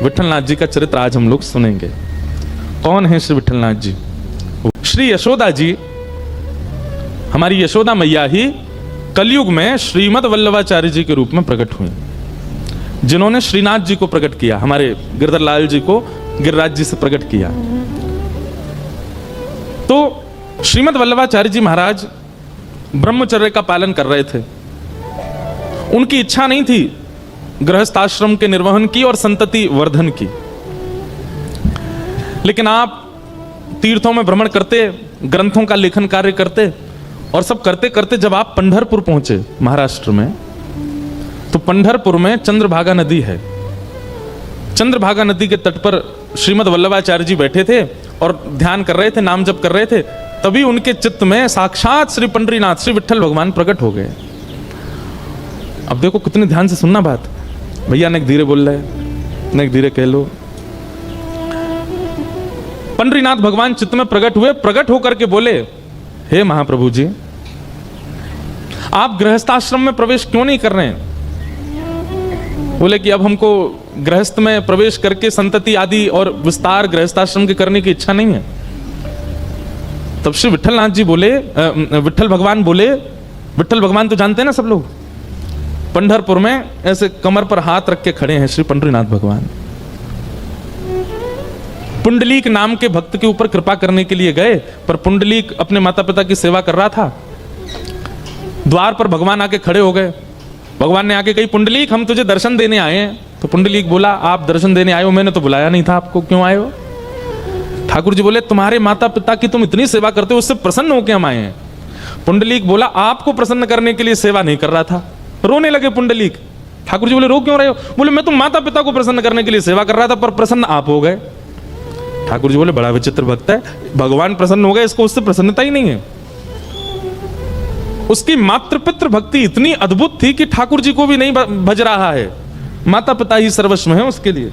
विट्ठलनाथ जी का चरित्र आज हम लोग सुनेंगे। कौन है श्री विट्ठलनाथ जी? श्री यशोदा जी, हमारी यशोदा मैया ही कलयुग में श्रीमद वल्लभाचार्य जी के रूप में प्रकट हुई, जिन्होंने श्रीनाथ जी को प्रकट किया, हमारे गिरधर लाल जी को गिरिराज जी से प्रकट किया। तो श्रीमद वल्लभाचार्य जी महाराज ब्रह्मचर्य का पालन कर रहे थे। उनकी इच्छा नहीं थी गृहस्थाश्रम के निर्वहन की और संतति वर्धन की, लेकिन आप तीर्थों में भ्रमण करते, ग्रंथों का लेखन कार्य करते और सब करते करते जब आप पंढरपुर पहुंचे महाराष्ट्र में, तो पंढरपुर में चंद्रभागा नदी है। चंद्रभागा नदी के तट पर श्रीमद वल्लभाचार्य जी बैठे थे और ध्यान कर रहे थे, नाम जप कर रहे थे। तभी उनके चित्त में साक्षात श्री पंडरीनाथ श्री विट्ठल भगवान प्रकट हो गए। अब देखो कितने ध्यान से सुनना बात, भैया ने धीरे बोल रहे, ने धीरे कह लो। पंडरीनाथ भगवान चित्त में प्रकट हुए, प्रकट होकर के बोले, हे महाप्रभु जी, आप गृहस्थाश्रम में प्रवेश क्यों नहीं कर रहे हैं? बोले कि अब हमको गृहस्थ में प्रवेश करके संतति आदि और विस्तार गृहस्थाश्रम के करने की इच्छा नहीं है। तब श्री विट्ठलनाथ जी बोले, विट्ठल भगवान बोले, विट्ठल भगवान तो जानते हैं ना सब लोग, पंढरपुर में ऐसे कमर पर हाथ रख के खड़े हैं श्री पंडरीनाथ भगवान। पुंडलीक नाम के भक्त के ऊपर कृपा करने के लिए गए, पर पुंडलीक अपने माता पिता की सेवा कर रहा था। द्वार पर भगवान आके खड़े हो गए। भगवान ने आके कही, पुंडलीक हम तुझे दर्शन देने आए हैं। तो पुंडलीक बोला, आप दर्शन देने आए हो, मैंने तो बुलाया नहीं था आपको, क्यों आए हो? ठाकुर जी बोले, तुम्हारे माता पिता की तुम इतनी सेवा करते हो, उससे प्रसन्न होकर हम आए हैं। पुंडलीक बोला, आपको प्रसन्न करने के लिए सेवा नहीं कर रहा था। रोने लगे पुंडलीक। ठाकुर जी बोले, रो क्यों रहे हो? बोले, मैं तो माता पिता को प्रसन्न करने के लिए सेवा कर रहा था, पर प्रसन्न आप हो गए। ठाकुर जी बोले, बड़ा विचित्र भक्त है, भगवान प्रसन्न हो गए, इसको उससे प्रसन्नता ही नहीं है। उसकी मातृपितृ भक्ति इतनी अद्भुत थी कि ठाकुर जी को भी नहीं भज रहा है, माता पिता ही सर्वस्व है उसके लिए।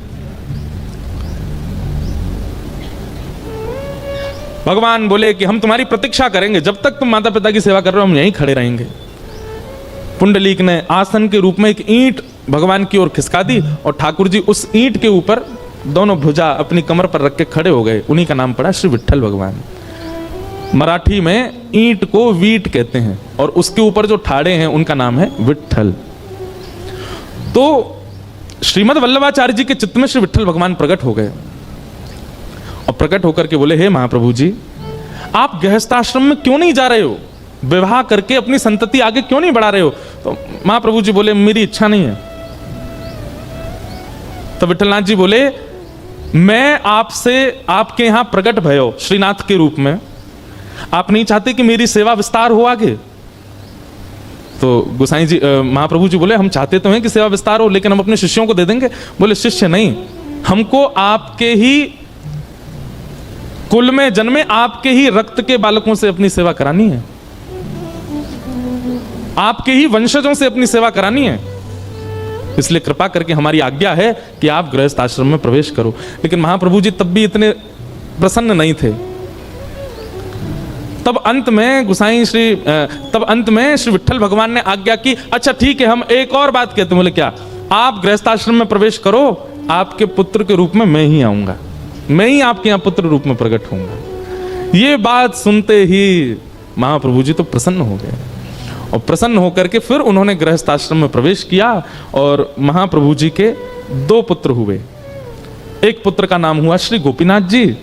भगवान बोले कि हम तुम्हारी प्रतीक्षा करेंगे, जब तक तुम माता पिता की सेवा कर रहे हो हम यहीं खड़े रहेंगे। पुंडलीक ने आसन के रूप में एक ईंट भगवान की ओर खिसका दी और ठाकुर जी उस ईंट के ऊपर दोनों भुजा अपनी कमर पर रख के खड़े हो गए। उन्हीं का नाम पड़ा श्री विट्ठल भगवान। मराठी में ईंट को वीट कहते हैं और उसके ऊपर जो ठाड़े हैं उनका नाम है विट्ठल। तो श्रीमद वल्लभाचार्य जी के चित्त में श्री विट्ठल भगवान प्रकट हो गए और प्रकट होकर के बोले, हे महाप्रभु जी, आप गृहस्थाश्रम में क्यों नहीं जा रहे हो? विवाह करके अपनी संतति आगे क्यों नहीं बढ़ा रहे हो? तो महाप्रभु जी बोले, मेरी इच्छा नहीं है। तो विट्ठलनाथ जी बोले, मैं आपसे आपके यहां प्रकट भयो श्रीनाथ के रूप में, आप नहीं चाहते कि मेरी सेवा विस्तार हो आगे? तो गोसाई जी महाप्रभु जी बोले, हम चाहते तो हैं कि सेवा विस्तार हो, लेकिन हम अपने शिष्यों को दे देंगे। बोले, शिष्य नहीं, हमको आपके ही कुल में जन्मे, आपके ही रक्त के बालकों से अपनी सेवा करानी है, आपके ही वंशजों से अपनी सेवा करानी है। इसलिए कृपा करके हमारी आज्ञा है कि आप गृहस्थ आश्रम में प्रवेश करो। लेकिन महाप्रभु जी तब भी इतने प्रसन्न नहीं थे। तब अंत में श्री विट्ठल भगवान ने आज्ञा की, अच्छा ठीक है, हम एक और बात कहते हैं। बोले, क्या? आप गृहस्थ आश्रम में प्रवेश करो, आपके पुत्र के रूप में मैं ही आऊंगा, मैं ही आपके यहां पुत्र रूप में प्रकट होऊंगा। ये बात सुनते ही महाप्रभु जी तो प्रसन्न हो गए और प्रसन्न होकर के फिर उन्होंने गृहस्थ आश्रम में प्रवेश किया और महाप्रभु जी के 2 पुत्र हुए। एक पुत्र का नाम हुआ श्री गोपीनाथ जी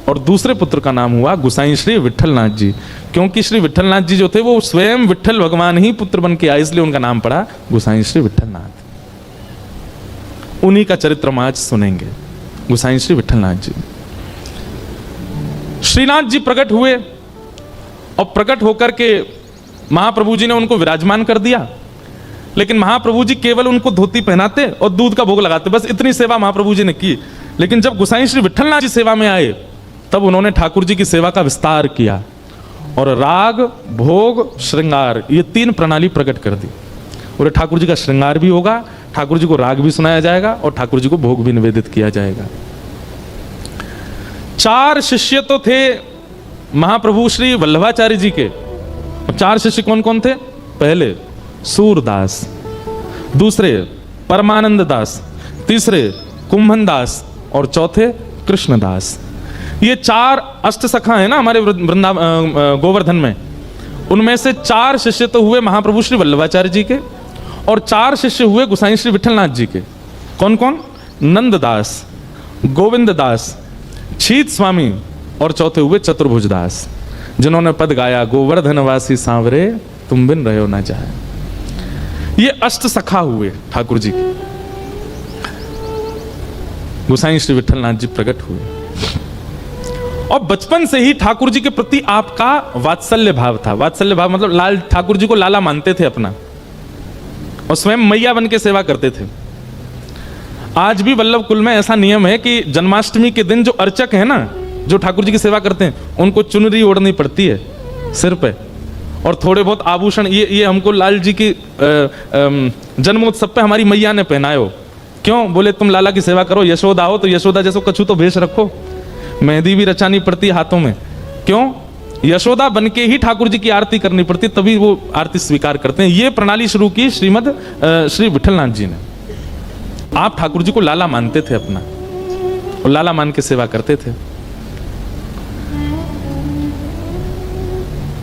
और दूसरे पुत्र का नाम हुआ गोसाई श्री विट्ठलनाथ जी। क्योंकि श्री विट्ठलनाथ जी जो थे वो स्वयं विट्ठल भगवान ही पुत्र बन के आए, इसलिए उनका नाम पड़ा गोसाई श्री विट्ठलनाथ। उन्हीं का चरित्र हम आज सुनेंगे, गोसाई श्री विट्ठलनाथ जी। श्रीनाथ जी प्रकट हुए और प्रकट होकर के महाप्रभु जी ने उनको विराजमान कर दिया। लेकिन महाप्रभु जी केवल उनको धोती पहनाते और दूध का भोग लगाते, बस इतनी सेवा महाप्रभु जी ने की। लेकिन जब गोसाई श्री विट्ठलनाथ जी सेवा में आए, तब उन्होंने ठाकुर जी की सेवा का विस्तार किया और राग, भोग, श्रृंगार, ये 3 प्रणाली प्रकट कर दी। और ठाकुर जी का श्रृंगार भी होगा, ठाकुर जी को राग भी सुनाया जाएगा और ठाकुर जी को भोग भी निवेदित किया जाएगा। 4 शिष्य तो थे महाप्रभु श्री वल्लभाचार्य जी के। 4 शिष्य कौन कौन थे? पहले सूरदास, दूसरे परमानंद दास, तीसरे कुंभनदास और चौथे कृष्णदास। ये 4 अष्ट सखा है ना हमारे गोवर्धन में, उनमें से 4 शिष्य तो हुए महाप्रभु श्री वल्लभाचार्य जी के, और 4 शिष्य हुए गोसाई श्री विठलनाथ जी के। कौन कौन? नंददास, गोविंददास, छीत स्वामी और चौथे हुए चतुर्भुजदास, जिन्होंने पद गाया गोवर्धनवासी सांवरे तुम बिन रहो ना जाए। ये अष्ट सखा हुए ठाकुर जी के, गोसाई श्री विठलनाथ जी प्रकट हुए। और बचपन से ही ठाकुर जी के प्रति आपका वात्सल्य भाव था। वात्सल्य भाव मतलब लाल, ठाकुर जी को लाला मानते थे अपना, और स्वयं मैया बन के सेवा करते थे। आज भी वल्लभ कुल में ऐसा नियम है कि जन्माष्टमी के दिन जो अर्चक है ना, जो ठाकुर जी की सेवा करते हैं, उनको चुनरी ओढ़नी पड़ती है सिर पे, और थोड़े बहुत आभूषण। ये हमको लाल जी की जन्मोत्सव पे हमारी मैया ने पहनायो। क्यों? बोले तुम लाला की सेवा करो, यशोदा हो तो यशोदा जैसो कछु तो भेष रखो। मेहंदी भी रचानी पड़ती है हाथों में। क्यों? यशोदा बन के ही ठाकुर जी की आरती करनी पड़ती, तभी वो आरती स्वीकार करते हैं। ये प्रणाली शुरू की श्रीमद श्री विठलनाथ जी ने। आप ठाकुर जी को लाला मानते थे अपना, और लाला मान के सेवा करते थे।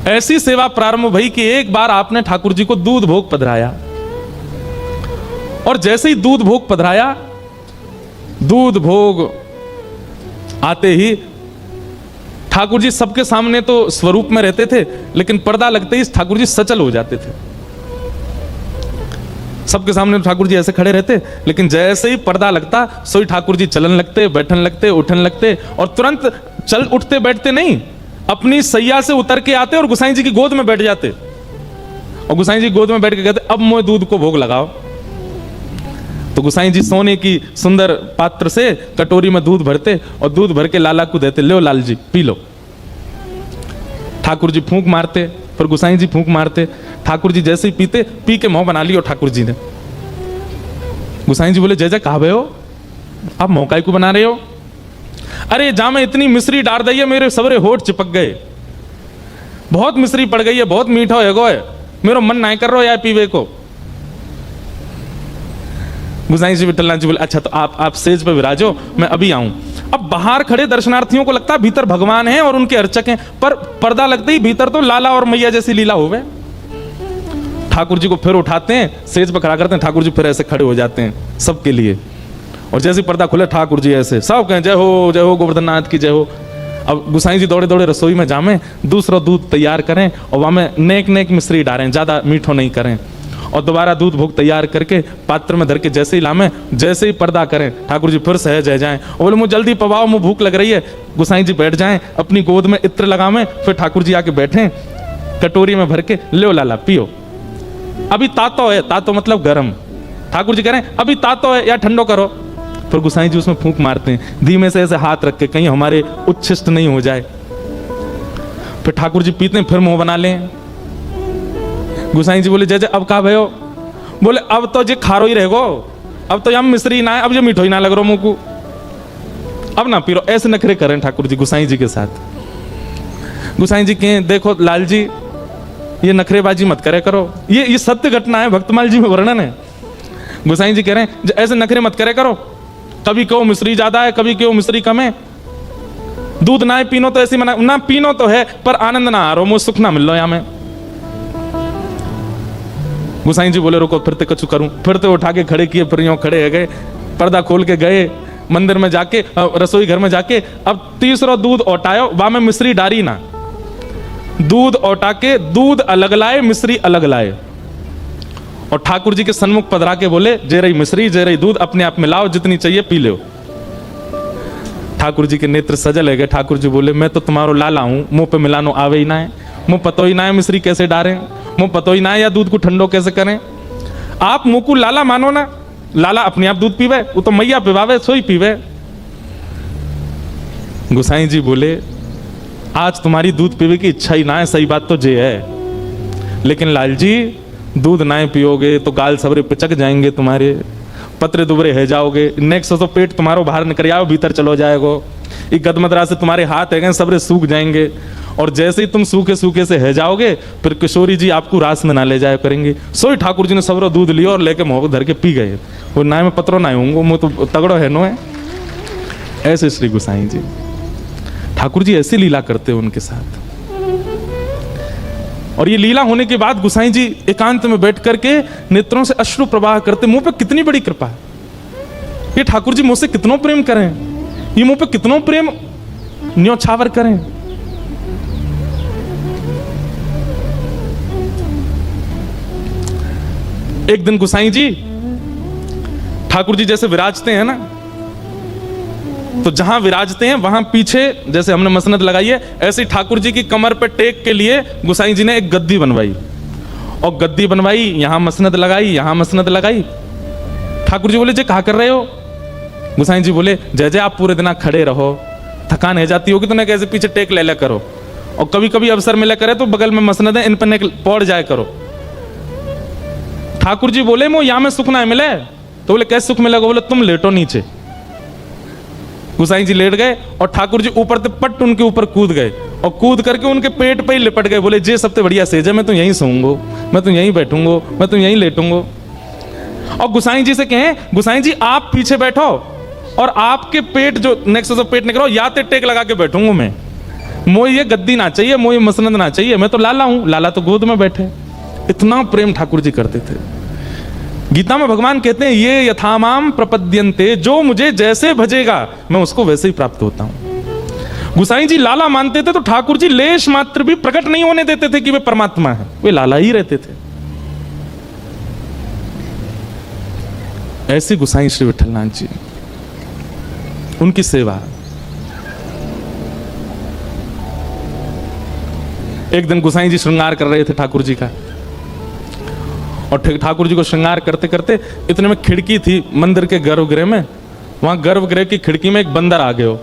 ऐसी सेवा प्रारंभ भई कि एक बार आपने ठाकुर जी को दूध भोग पधराया, और जैसे ही दूध भोग पधराया, दूध भोग आते ही ठाकुर जी सबके सामने तो स्वरूप में रहते थे, लेकिन पर्दा लगते ही ठाकुर जी सचल हो जाते थे। सबके सामने ठाकुर जी ऐसे खड़े रहते, लेकिन जैसे ही पर्दा लगता सोई ठाकुर जी चलन लगते, बैठन लगते, उठन लगते, और तुरंत चल उठते बैठते नहीं, अपनी सैया से उतर के आते और गोसाई जी की गोद में बैठ जाते, और गोसाई जी गोद में बैठ के कहते अब मोए दूध को भोग लगाओ। तो गोसाई जी सोने की सुंदर पात्र से कटोरी में दूध भरते, और दूध भर के लाला को देते, लो Lal G P low. Thakur ji फूंक मारते, फिर गोसाई जी फूंक मारते। ठाकुर जी जैसे ही पीते, पी के मुंह बना लियो ठाकुर जी ने। गोसाई जी बोले जय जय कहा भे हो, आप मौका को बना रहे हो? अरे जा में इतनी मिश्री डाल दी है, मेरे सबरे होठ चिपक गए, बहुत मिश्री पड़ गई है, बहुत मीठा है गो है, मेरा मन नहीं कर रहा यार पीवे को। गोसाई जी विठलनाथ जी बोले अच्छा तो आप सेज पे विराजो, मैं अभी आऊं। अब बाहर खड़े दर्शनार्थियों को लगता है भीतर भगवान है और उनके अर्चक हैं, पर पर्दा लगते ही भीतर तो लाला और मैया जैसी लीला हो गए। ठाकुर जी को फिर उठाते हैं, सेज पर खड़ा करते हैं, ठाकुर जी फिर ऐसे खड़े हो जाते हैं सबके लिए, और जैसे पर्दा खुले ठाकुर जी ऐसे सब कहें जय हो गोवर्धननाथ की जय हो। अब गोसाई जी दौड़े दौड़े रसोई में जामे, दूसरा दूध तैयार करें, और वहां में नेक नेक मिश्री डालें, ज्यादा मीठो नहीं करें, और दोबारा दूध भोग तैयार करके पात्र में धर के जैसे ही लामे, जैसे ही पर्दा करें, ठाकुर जी फिर सहज रह जाएं, और बोले मुझे जल्दी पवाओ, मुझे भूख लग रही है। गोसाई जी बैठ जाएं, अपनी गोद में इत्र लगावें, फिर ठाकुर जी आके बैठें, कटोरी में भर के लो लाला पियो। अभी तातो है, तातो मतलब गर्म। ठाकुर जी कह रहे हैं अभी तातो है या ठंडो करो, फिर गोसाई जी उसमें फूंक मारते हैं, धीमे से ऐसे हाथ रख के, कहीं हमारे उच्छिष्ट नहीं हो जाए। फिर ठाकुर जी पीते हैं, फिर मुंह बना लें। गोसाई जी बोले जय जय अब कहा भयो? बोले अब तो जे खारो ही रहेगो, अब तो यहाँ मिश्री ना है, अब जो मीठो ही ना लग रहा मुंह को, अब ना पी रो। ऐसे नखरे करें ठाकुर जी गोसाई जी के साथ। गोसाई जी कहें देखो लाल जी ये नखरेबाजी मत करे करो, ये सत्य घटना है, भक्तमाल जी में वर्णन है। गोसाई जी कह रहे हैं ऐसे नखरे मत करे करो, कभी कहो मिश्री ज्यादा है, कभी कहो मिश्री कम है, दूध ना है पीनो तो ऐसी मना ना, पीनो तो है पर आनंद ना आ रहा, मुझे सुख ना मिल लो यहाँ में। गोसाई जी बोले रुको फिरते कछु करूं, फिरते उठा के खड़े किए, फिर यूं खड़े हो गए, पर्दा खोल के गए मंदिर में जाके, रसोई घर में जाके, अब तीसरा दूध औटायो, वहां में मिश्री डारी ना, दूध औटा के दूध अलग लाए, मिश्री अलग लाए, और ठाकुर जी के सन्मुख पधरा के बोले जे रही मिश्री जे रही दूध अपने आप मिलाओ, जितनी चाहिए पी लो। ठाकुर जी के नेत्र सजल है गए। ठाकुर जी बोले मैं तो तुम्हारो लाला हूं, मुंह पे मिलानो आवे ही ना है, मुंह पतो ही ना है मिश्री कैसे डालें, मुंह पतो ही ना है या दूध को ठंडो कैसे करें। आप मुंह को लाला मानो ना, लाला अपने आप दूध पीवे, वो तो मैया पिवावे सोई पीवे। गोसाई जी बोले आज तुम्हारी दूध पीवे की इच्छा ही ना है, सही बात तो जे है, लेकिन लाल जी दूध ना पियोगे तो गाल सबरे पिचक जाएंगे तुम्हारे, पतरे दुबरे है जाओगे, नेक्स्ट तो पेट तुम्हारो बाहर निकल आओ, भीतर चलो जाएगो, ये गदमदरा से तुम्हारे हाथ है सबरे सूख जाएंगे, और जैसे ही तुम सूखे सूखे से है जाओगे, फिर किशोरी जी आपको रास में ना ले जाया करेंगे। सोई ठाकुर जी ने सबरो दूध लिया और लेके मुंह धर के पी गए। वो ना में पत्रो ना होंगे, मुँह तो तगड़ो है नो है। ऐसे श्री गोसाई जी, ठाकुर जी ऐसी लीला करते हैं उनके साथ। और ये लीला होने के बाद गोसाई जी एकांत में बैठ करके नेत्रों से अश्रु प्रवाह करते। मुंह पे कितनी बड़ी कृपा है, ये ठाकुर जी मुझसे कितनों प्रेम करें, ये मुंह पे कितनों प्रेम न्योछावर करें। एक दिन गोसाई जी ठाकुर जी जैसे विराजते हैं ना, तो जहां विराजते हैं वहां पीछे जैसे हमने मसनद लगाई है, ऐसे ही ठाकुर जी की कमर पे टेक के लिए गोसाई जी ने एक गद्दी बनवाई। और गद्दी बनवाई, यहां मसनद लगाई, यहां मसनद लगाई। ठाकुर जी बोले जे कहा कर रहे हो? गोसाई जी बोले जय जय आप पूरे दिन खड़े रहो, थकान है जाती होगी तो ना कैसे पीछे टेक ले करो, और कभी कभी अवसर मिला करे तो बगल में मसनद है इन पर पौड़ जाए करो। ठाकुर जी बोले मो यहां में सुख ना मिले, तो बोले कैसे सुख मिलेगा? बोले तुम लेटो नीचे। गोसाई जी लेट गए और ठाकुर जी ऊपर से पट उनके ऊपर कूद गए, और कूद करके उनके पेट पे ही लिपट गए। बोले जे सबसे बढ़िया सेज है, मैं तो यहीं सोऊंगा, मैं तो यहीं बैठूंगा, मैं तो यहीं लेटूंगा। और गोसाई जी से कहें गोसाई जी आप पीछे बैठो और आपके पेट जो नेक्स्ट से पेट निकलो या ते टेक लगा के बैठूंगा मैं। मोई ये गद्दी ना चाहिए, मोई मसनद ना चाहिए, मैं तो लाला हूं, लाला तो गोद में बैठे। इतना प्रेम ठाकुर जी करते थे। गीता में भगवान कहते हैं ये यथामाम प्रपद्यन्ते, जो मुझे जैसे भजेगा मैं उसको वैसे ही प्राप्त होता हूं। गोसाई जी लाला मानते थे तो ठाकुर जी लेश मात्र भी प्रकट नहीं होने देते थे कि वे परमात्मा है, वे लाला ही रहते थे। ऐसे गोसाई श्री विठलनाथ जी, उनकी सेवा। एक दिन गोसाई जी श्रृंगार कर रहे थे ठाकुर जी का, और ठाकुर जी को श्रृंगार करते करते इतने में खिड़की थी मंदिर के गर्भगृह में, वहां गर्भगृह की खिड़की में एक बंदर आ गयो।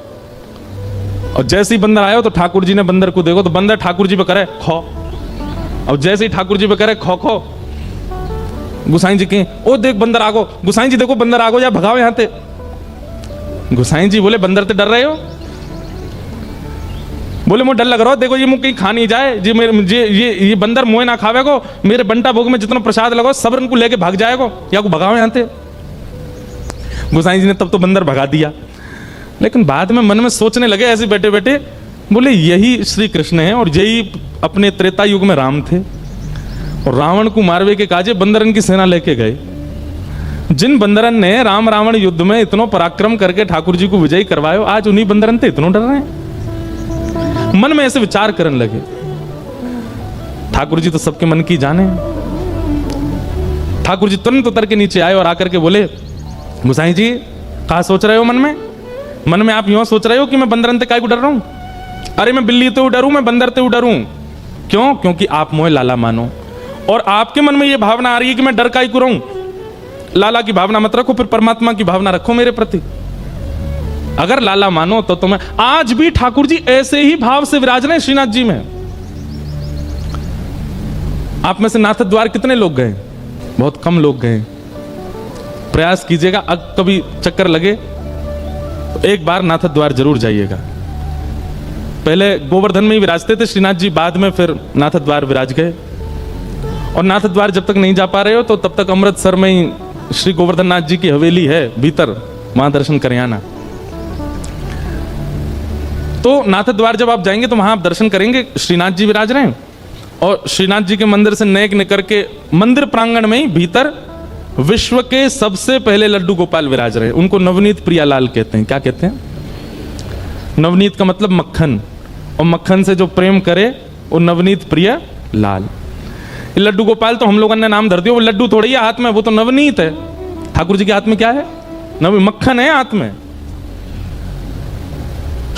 और जैसे ही बंदर आया तो ठाकुर जी ने बंदर को देखो तो बंदर ठाकुर जी पे करे खो, और जैसे ही ठाकुर जी पे करे खो खो, गोसाई जी कहे ओ देख बंदर आगो, गोसाई जी देखो बंदर आगो, या भगाओ यहां ते। गोसाई जी बोले बंदर ते डर रहे हो? बोले मुझे डर लग रहा हो, देखो ये मुझे कहीं खा नहीं जाए जी, मेरे ये बंदर मुझे ना खावे को, मेरे बंटा भोग में जितना प्रसाद लगाओ सब इनको लेके भाग जाएगा, या को भगाओ यहां ते। गोसाई जी ने तब तो बंदर भगा दिया, लेकिन बाद में मन में सोचने लगे ऐसे बैठे बैठे, बोले यही श्री कृष्ण है और यही अपने त्रेता युग में राम थे, और रावण को मारवे के काजे बंदरन की सेना लेके गए। जिन बंदरन ने राम रावण युद्ध में इतना पराक्रम करके ठाकुर जी को विजयी करवायो, आज उन्हीं बंदरन ते इतना डर रहे हैं। मन में ऐसे विचार करने लगे। ठाकुर जी तो सबके मन की जाने। ठाकुर जी तुरंत उतर के नीचे आए और आकर के बोले गोसाई जी कहा सोच रहे हो मन में? मन में आप यूं सोच रहे हो कि मैं बंदरन ते काय को डर रहा हूं? अरे मैं बिल्ली ते डरूं, मैं बंदर ते डरूं। क्यों? क्योंकि आप मोहे लाला मानो, और आपके मन में यह भावना आ रही है कि मैं डर काय को रहूं। लाला की भावना मत रखो, फिर परमात्मा की भावना रखो मेरे प्रति। अगर लाला मानो तो तुम्हें, आज भी ठाकुर जी ऐसे ही भाव से विराज रहे श्रीनाथ जी में। आप में से नाथ द्वार कितने लोग गए? बहुत कम लोग गए। प्रयास कीजिएगा, अब कभी चक्कर लगे तो एक बार नाथ द्वार जरूर जाइएगा। पहले गोवर्धन में ही विराजते थे श्रीनाथ जी, बाद में फिर नाथ द्वार विराज गए। और नाथ द्वार जब तक नहीं जा पा रहे हो तो तब तक अमृतसर में ही श्री गोवर्धन नाथ जी की हवेली है भीतर, वहां दर्शन कर आना। तो नाथ द्वार जब आप जाएंगे तो वहां आप दर्शन करेंगे, श्रीनाथ जी विराज रहे हैं, और श्रीनाथ जी के मंदिर से नेक निकल के मंदिर प्रांगण में ही भीतर विश्व के सबसे पहले लड्डू गोपाल विराज रहे हैं। उनको नवनीत प्रियालाल कहते हैं। क्या कहते हैं? नवनीत का मतलब मक्खन, और मक्खन से जो प्रेम करे वो नवनीत प्रिय लाल। लड्डू गोपाल तो हम लोगों ने नाम धर दिया, वो लड्डू थोड़ी है हाथ में, वो तो नवनीत है। ठाकुर जी के हाथ में क्या है? मक्खन है हाथ में।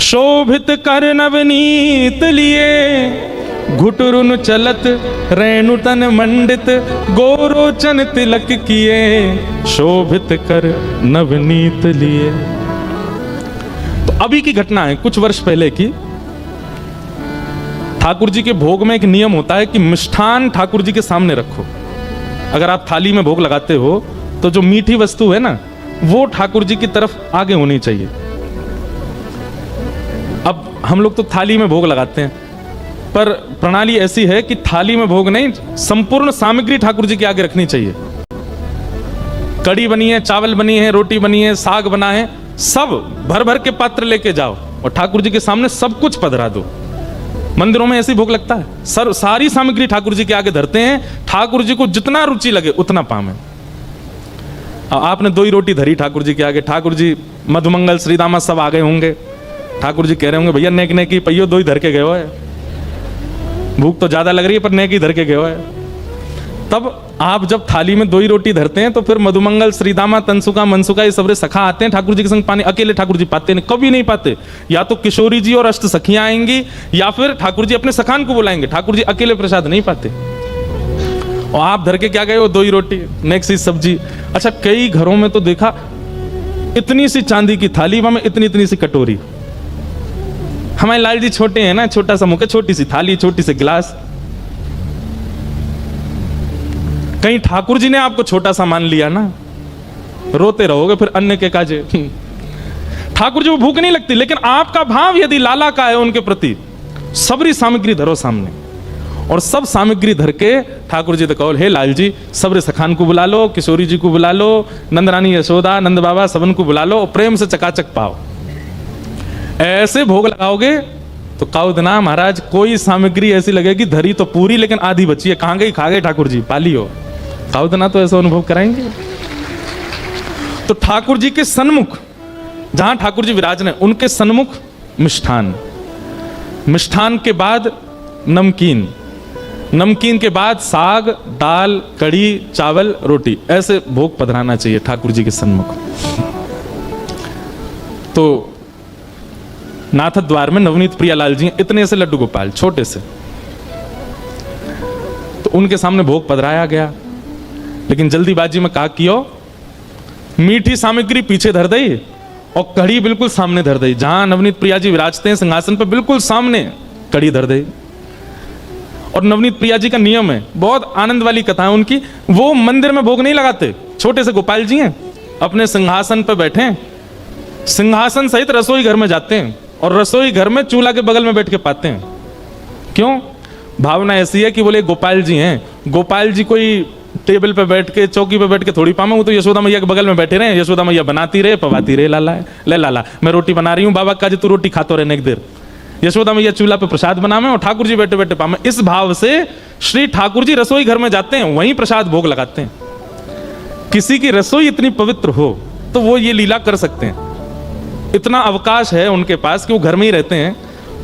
शोभित कर नवनीत लिए, घुटरुन चलत रेणुतन मंडित, गोरोचन तिलक किए, शोभित कर नवनीत लिए। तो अभी की घटना है, कुछ वर्ष पहले की। ठाकुर जी के भोग में एक नियम होता है कि मिष्ठान ठाकुर जी के सामने रखो। अगर आप थाली में भोग लगाते हो तो जो मीठी वस्तु है ना, वो ठाकुर जी की तरफ आगे होनी चाहिए। अब हम लोग तो थाली में भोग लगाते हैं, पर प्रणाली ऐसी है कि थाली में भोग नहीं, संपूर्ण सामग्री ठाकुर जी के आगे रखनी चाहिए। कड़ी बनी है, चावल बनी है, रोटी बनी है, साग बना है, सब भर भर के पात्र लेके जाओ और ठाकुर जी के सामने सब कुछ पधरा दो। मंदिरों में ऐसे भोग लगता है, सारी सामग्री ठाकुर जी के आगे धरते हैं, ठाकुर जी को जितना रुचि लगे उतना पावे। आपने 2 ही रोटी धरी ठाकुर जी के आगे, ठाकुर जी मधुमंगल श्रीदामा सब आ गए होंगे, ठाकुर जी कह रहे होंगे भैया नेक नेकी पहियो 2 ही धर के गए हो है, भूख तो ज्यादा लग रही है पर नेकी धर के गए हो है। तब आप जब थाली में 2 ही रोटी धरते हैं तो फिर मधुमंगल श्रीदामा तनसुका मनसुका ये सबरे सखा आते हैं ठाकुर जी के संग पानी, अकेले ठाकुर जी पाते नहीं, कभी नहीं पाते। या तो किशोरी जी और अष्ट सखियां आएंगी या फिर ठाकुर जी अपने सखान को बुलाएंगे, ठाकुर जी अकेले प्रसाद नहीं पाते। और आप धर के क्या गए हो, 2 ही रोटी, नेक्स्ट सी सब्जी। अच्छा, कई घरों में तो देखा इतनी सी चांदी की थाली में इतनी इतनी सी कटोरी। हमारे लाल जी छोटे हैं ना, छोटा सा मुख है, छोटी सी थाली, छोटी सी गिलास। कहीं ठाकुर जी ने आपको छोटा सा मान लिया ना, रोते रहोगे फिर अन्य के काजे। ठाकुर जी को भूख नहीं लगती, लेकिन आपका भाव यदि लाला का है उनके प्रति, सबरी सामग्री धरो सामने और सब सामग्री धर के ठाकुर जी तो कहो, हे लाल जी सबरे सखान को बुला लो, किशोरी जी को बुला लो, नंद रानी यशोदा नंद बाबा सबन को बुला लो, प्रेम से चकाचक पाओ। ऐसे भोग लगाओगे तो कहो देना महाराज कोई सामग्री ऐसी लगेगी धरी तो पूरी लेकिन आधी बची है, कहां गई, खा गए ठाकुर जी, पाली हो, कहो देना तो ऐसा अनुभव कराएंगे। तो ठाकुर जी के सन्मुख जहां ठाकुर जी विराजने उनके सन्मुख मिष्ठान, मिष्ठान के बाद नमकीन, नमकीन के बाद साग दाल कड़ी चावल रोटी, ऐसे भोग पधराना चाहिए ठाकुर जी के सन्मुख। तो नाथ द्वार में नवनीत प्रियालाल जी इतने से लड्डू गोपाल छोटे से, तो उनके सामने भोग पधराया गया, लेकिन जल्दीबाजी में कहा कियो मीठी सामग्री पीछे धर दई और कड़ी बिल्कुल सामने धर दई, जहां नवनीत प्रिया जी विराजते हैं सिंहासन पर बिल्कुल सामने कड़ी धर दई। और नवनीत प्रिया जी का नियम है, बहुत आनंद वाली कथा है उनकी, वो मंदिर में भोग नहीं लगाते, छोटे से गोपाल जी हैं, अपने सिंहासन पर बैठे, सिंहासन सहित रसोई घर में जाते हैं और रसोई घर में चूल्हा के बगल में बैठ के पाते हैं। क्यों? भावना ऐसी है कि बोले गोपाल जी हैं, गोपाल जी कोई टेबल पे बैठ के चौकी पे बैठ के थोड़ी पावे, वो तो यशोदा मैया के बगल में बैठे रहे, यशोदा मैया बनाती रहे पवाती रहे, लाला ले लाला मैं रोटी बना रही हूँ, बाबा का जी तू रोटी खातो रहे एक देर, यशोदा मैया चूल्हा पे प्रसाद बनावे और ठाकुर जी बैठे बैठे पावे। इस भाव से श्री ठाकुर जी रसोई घर में जाते हैं, वहीं प्रसाद भोग लगाते हैं। किसी की रसोई इतनी पवित्र हो तो वो ये लीला कर सकते हैं, इतना अवकाश है उनके पास कि वो घर में ही रहते हैं।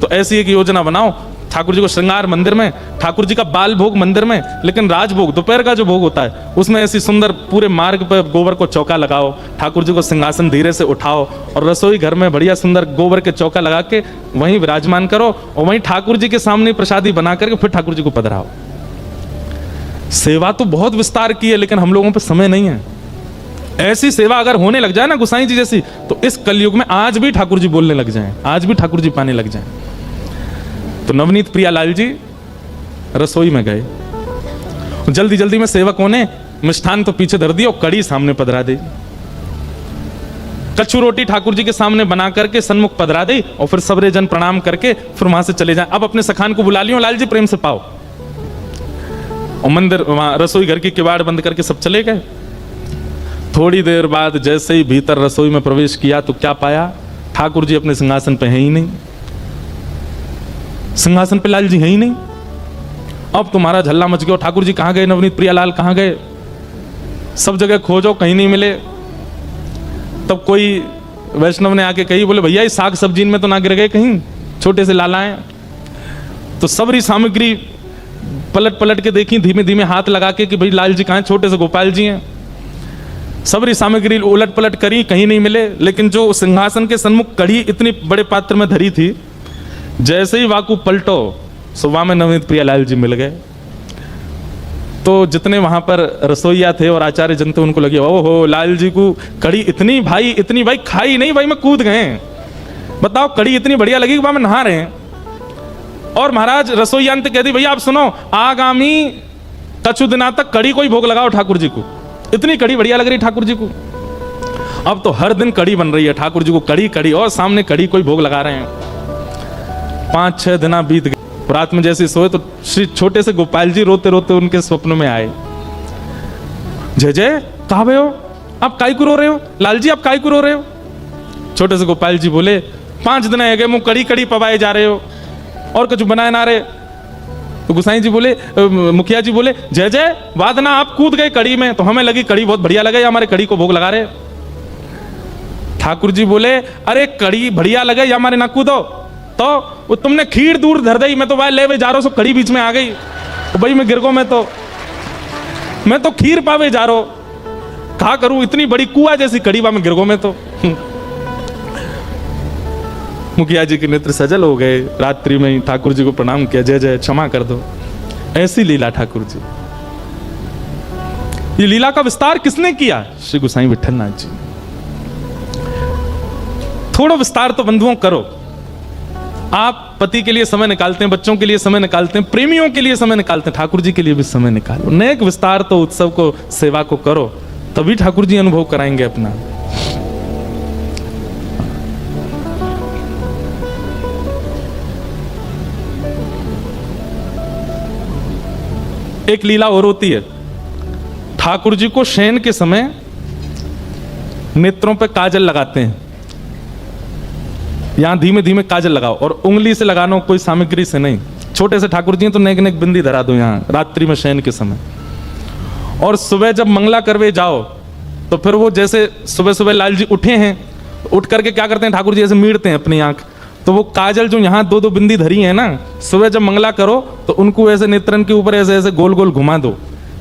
तो ऐसी एक योजना बनाओ, ठाकुर जी को श्रृंगार मंदिर में, ठाकुर जी का बाल भोग मंदिर में, लेकिन राजभोग दोपहर का जो भोग होता है उसमें ऐसी सुंदर पूरे मार्ग पर गोबर को चौका लगाओ, ठाकुर जी को सिंहासन धीरे से उठाओ और रसोई घर में बढ़िया सुंदर गोबर के चौका लगा के वहीं विराजमान करो और वहीं ठाकुर जी के सामने प्रसादी बना करके फिर ठाकुर जी को पधराओ। सेवा तो बहुत विस्तार की है, लेकिन हम लोगों पर समय नहीं है। ऐसी सेवा अगर होने लग जाए ना गुसाई जी जैसी, तो इस कलयुग में आज भी ठाकुर जी बोलने लग जाएं, आज भी ठाकुर जी पाने लग जाएं। तो नवनीत प्रियालाल जी रसोई में गए, जल्दी जल्दी में सेवकों ने मिष्ठान तो पीछे धर दिया और कड़ी सामने पधरा दी, कच्चू रोटी ठाकुर जी के सामने बना करके सन्मुख पधरा दी और फिर सबरे जन प्रणाम करके फिर वहां से चले जाएं। अब अपने सखान को बुला लियो, लाल जी प्रेम से पाओ। और मंदिर वहां रसोई घर की किवाड़ बंद करके सब चले गए। थोड़ी देर बाद जैसे ही भीतर रसोई में प्रवेश किया तो क्या पाया, ठाकुर जी अपने सिंहासन पे हैं ही नहीं, सिंहासन पे लाल जी हैं ही नहीं। अब तुम्हारा झल्ला मच गया, ठाकुर जी कहां गए, नवनीत प्रियालाल कहां गए, सब जगह खोजो कहीं नहीं मिले। तब कोई वैष्णव ने आके कही, बोले भैया इस साग सब्जी में तो ना गिर गए कहीं, छोटे से लाला हैं। तो सबरी सामग्री पलट पलट के देखी, धीमे धीमे हाथ लगा के कि भाई लाल जी कहां, छोटे से गोपाल जी हैं। सबरी सामग्री उलट पलट करी, कहीं नहीं मिले। लेकिन जो सिंहासन के सन्मुख कड़ी इतनी बड़े पात्र में धरी थी, जैसे ही वाकू पलटो सुबह में नवनीत प्रियालाल जी मिल गए। तो जितने वहां पर रसोईया थे और आचार्य जन थे उनको लगे, ओहो लाल जी को कड़ी इतनी भाई खाई नहीं भाई, मैं कूद गए। बताओ कड़ी इतनी बढ़िया लगी कि वहां में नहा रहे हैं। और महाराज रसोईया ने कह दी, भैया आप सुनो, आगामी कछु दिना तक कड़ी को ही भोग लगाओ ठाकुर जी को, इतनी कड़ी बढ़िया लग रही ठाकुर जी को। अब तो हर दिन कड़ी बन रही है ठाकुर जी को, कड़ी और सामने कड़ी को ही भोग लगा रहे हैं। 5-6 दिन बीत गए। रात में जैसे सोए तो श्री छोटे से गोपाल जी रोते रोते उनके स्वप्न में आए। जय जय कहाँ गए हो, आप काई को रो रहे हो, लाल जी आप काई को रो रहे हो। छोटे से गोपाल जी बोले 5 दिन है गए मुँह कड़ी कड़ी पवाए जा रहे हो और कुछ बनाए ना रहे। तो गुसाई जी बोले, मुखिया जी बोले जय जय बाद ना आप कूद गए कड़ी में तो हमें लगी कड़ी बहुत बढ़िया लगे, हमारे कड़ी को भोग लगा रहे। ठाकुर जी बोले अरे कड़ी बढ़िया लगे या हमारे ना कूदो, तो वो तुमने खीर दूर धर दी, मैं तो भाई ले जा रहा हूँ, कड़ी बीच में आ गई तो भाई मैं गिर गो, मैं तो खीर पावे जा रहा हूं, कहा करूं इतनी बड़ी कुआ जैसी कड़ी बा में गिर गो मैं तो। मुखिया जी के नेत्र सजल हो गए, रात्रि में ही ठाकुर जी को प्रणाम किया, जय जय क्षमा कर दो। ऐसी लीला ठाकुर जी। ये लीला का विस्तार किसने किया? श्री गोसाई विठलनाथ जी। थोड़ा विस्तार तो बंधुओं करो। आप पति के लिए समय निकालते हैं, बच्चों के लिए समय निकालते हैं, प्रेमियों के लिए समय निकालते हैं, ठाकुर जी के लिए भी समय निकालो। नेक विस्तार तो उत्सव को, सेवा को करो, तभी ठाकुर जी अनुभव कराएंगे अपना। एक लीला और होती है, ठाकुर जी को शयन के समय नेत्रों पे काजल लगाते हैं। यहां धीमे धीमे काजल लगाओ और उंगली से लगाना, कोई सामग्री से नहीं। छोटे से ठाकुर जी हैं तो नेक नेक बिंदी धरा दो यहां रात्रि में शयन के समय। और सुबह जब मंगला करवे जाओ तो फिर वो जैसे सुबह सुबह लाल जी उठे हैं, उठ करके क्या करते हैं ठाकुर जी ऐसे मीड़ते हैं अपनी आंख, तो वो काजल जो यहाँ 2-2 बिंदी धरी है ना, सुबह जब मंगला करो तो उनको ऐसे नेत्रन के ऊपर ऐसे ऐसे गोल गोल घुमा दो,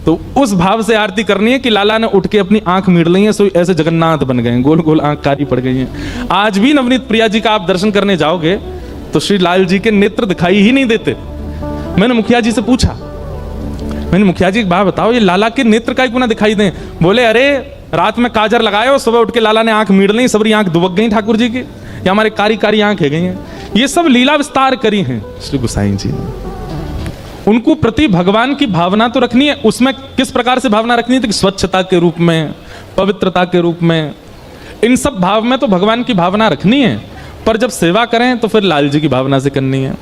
तो उस भाव से आरती करनी है कि लाला ने उठ के अपनी आंख मीड़ ली है, सो ऐसे जगन्नाथ बन गए, गोल गोल आंख कारी पड़ गई है। आज भी नवनीत प्रिया जी का आप दर्शन करने जाओगे तो श्री लाल जी के नेत्र दिखाई ही नहीं देते। मैंने मुखिया जी से पूछा, मैंने मुखिया जी एक बात बताओ, ये लाला के नेत्र का क्यों ना दिखाई दें? बोले अरे रात में काजर लगाए और सुबह उठ के लाला ने आंख मीड़ ली, सबरी आंख दुबक गई ठाकुर जी की, या हमारे कारी कारी आंख है गई हैं। ये सब लीला विस्तार करी हैं श्री गोसाई जी ने। उनको प्रति भगवान की भावना तो रखनी है, उसमें किस प्रकार से भावना रखनी है? तो स्वच्छता के रूप में, पवित्रता के रूप में, इन सब भाव में तो भगवान की भावना रखनी है, पर जब सेवा करें तो फिर लाल जी की भावना से करनी है।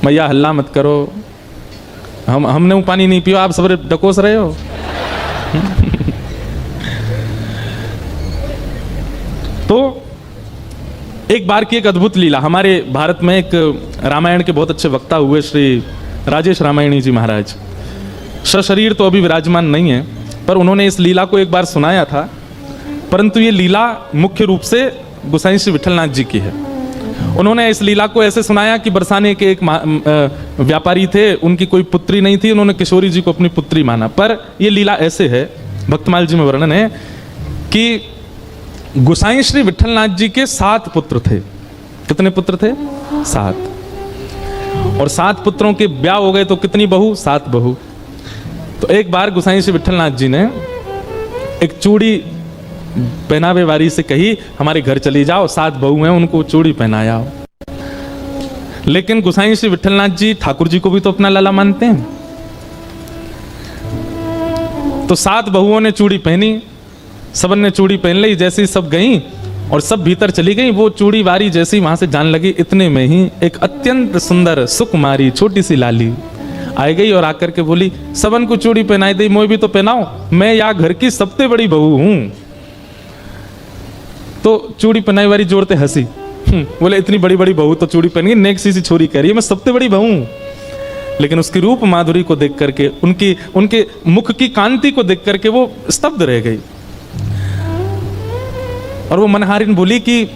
मैया हल्ला मत करो, हमने वो पानी नहीं पियो, आप सब डकोस रहे हो। तो एक बार की एक अद्भुत लीला, हमारे भारत में एक रामायण के बहुत अच्छे वक्ता हुए श्री राजेश रामायणी जी महाराज, सशरीर तो अभी विराजमान नहीं है, पर उन्होंने इस लीला को एक बार सुनाया था। परंतु ये लीला मुख्य रूप से गोसाई श्री विठलनाथ जी की है। उन्होंने इस लीला को ऐसे सुनाया कि बरसाने के एक व्यापारी थे, उनकी कोई पुत्री नहीं थी, उन्होंने किशोरी जी को अपनी पुत्री माना। पर यह लीला ऐसे है, भक्तमाल जी में वर्णन है कि गोसाई श्री विठलनाथ जी के 7 पुत्र थे। कितने पुत्र थे? 7। और 7 पुत्रों के ब्याह हो गए तो कितनी बहू? 7 बहू। तो एक बार गोसाई श्री विठलनाथ जी ने एक चूड़ी पहनावे वारी से कही, हमारे घर चली जाओ, 7 बहू हैं, उनको चूड़ी पहनाया। लेकिन गोसाई श्री विठलनाथ जी ठाकुर जी को भी तो अपना लाला मानते हैं। तो 7 बहुओं ने चूड़ी पहनी, सबन ने चूड़ी पहन ली, जैसे ही सब गई और सब भीतर चली गई, वो चूड़ी वारी जैसी वहां से जान लगी, इतने में ही एक अत्यंत सुंदर सुकुमारी छोटी सी लाली आई गई और आकर के बोली, सबन को चूड़ी पहनाई दी, मोई भी तो पहनाओ, मैं यहाँ घर की सबसे बड़ी बहू हूं। तो चूड़ी पहनाई वाली जोड़ते हंसी, बोले इतनी बड़ी बड़ी बहू तो चूड़ी पहन गई, नेक सी छोरी कह रही है मैं सबसे बड़ी बहू हूं। लेकिन उसकी रूप माधुरी को देख करके, उनके मुख की कांति को देख करके वो स्तब्ध रह गई। और वो मनहारिन बोली कि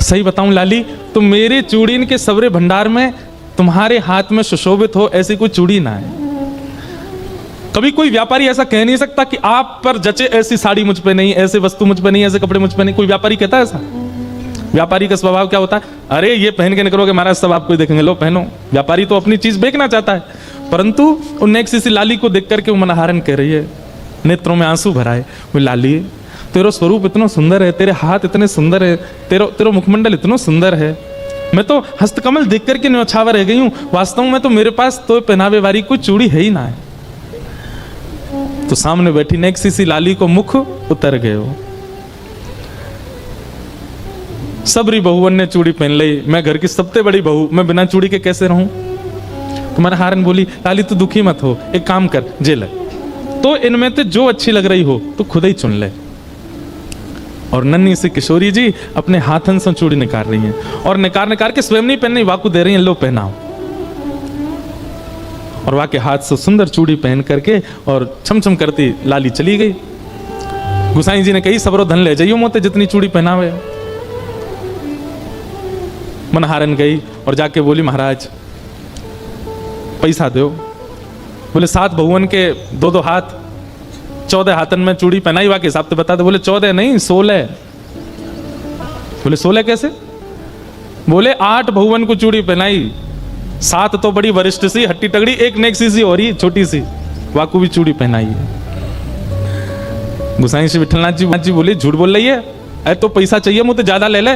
सही बताऊं लाली, तो मेरे चूड़ीन के सवरे भंडार में तुम्हारे हाथ में सुशोभित हो ऐसी कोई चूड़ी ना है। कभी कोई व्यापारी ऐसा कह नहीं सकता कि आप पर जचे ऐसी साड़ी मुझ पे नहीं, ऐसे वस्तु मुझ पे नहीं, ऐसे कपड़े मुझ पे नहीं। कोई व्यापारी कहता है ऐसा? व्यापारी का स्वभाव क्या होता है? अरे ये पहन के निकलोगे महाराज सब आपको देखेंगे, लो पहनो। व्यापारी तो अपनी चीज बेचना चाहता है, परंतु उन नेक सी लाली को देख करके वो मनहारन कह रही है, नेत्रों में आंसू भराए, वो लाली तेरा स्वरूप इतना सुंदर है, तेरे हाथ इतने सुंदर है, तेरा मुखमंडल इतना सुंदर है, मैं तो हस्तकमल देख करके न्यौछावर रह गई हूं। वास्तव में तो मेरे पास तो पहनावे वाली कोई चूड़ी है ही ना है। तो सामने बैठी नेक सी लाली को मुख उतर गए हो। सबरी बहुवन ने चूड़ी पहन ली, मैं घर की सबसे बड़ी बहू, मैं बिना चूड़ी के कैसे रहूं? तो मनहारन बोली, लाली तू दुखी मत हो, एक काम कर, जे ले, तो इनमें से जो अच्छी लग रही हो तो खुद ही चुन ले। और नन्ही सी किशोरी जी अपने हाथन से चूड़ी निकाल रही हैं, और निकाल के स्वयं नहीं पहननी, वाकू दे रही हैं, लो पहनाओ। और वाह के हाथ से सुंदर चूड़ी पहन करके और छमछम करती लाली चली गई। गुसाई जी ने कही, सबरो धन ले जाइयो मोते, जितनी चूड़ी पहनावे। मनहारन गई और जाके बोली, महाराज पैसा दो। बोले 7 बहुवन के 2-2 हाथ, 14 हाथन में चूड़ी पहनाई, वाके हिसाब से बता दो। बोले 14 नहीं 16। बोले 16 कैसे? बोले 8 बहुवन को चूड़ी पहनाई, 7 तो बड़ी वरिष्ठ सी हट्टी टगड़ी, एक नेक सी और ही छोटी सी, वाकू भी चूड़ी पहनाई है। गुसाई श्री विठलनाथ जी बोले, झूठ बोल रही है, अरे तो पैसा चाहिए मुझे ज्यादा ले ले,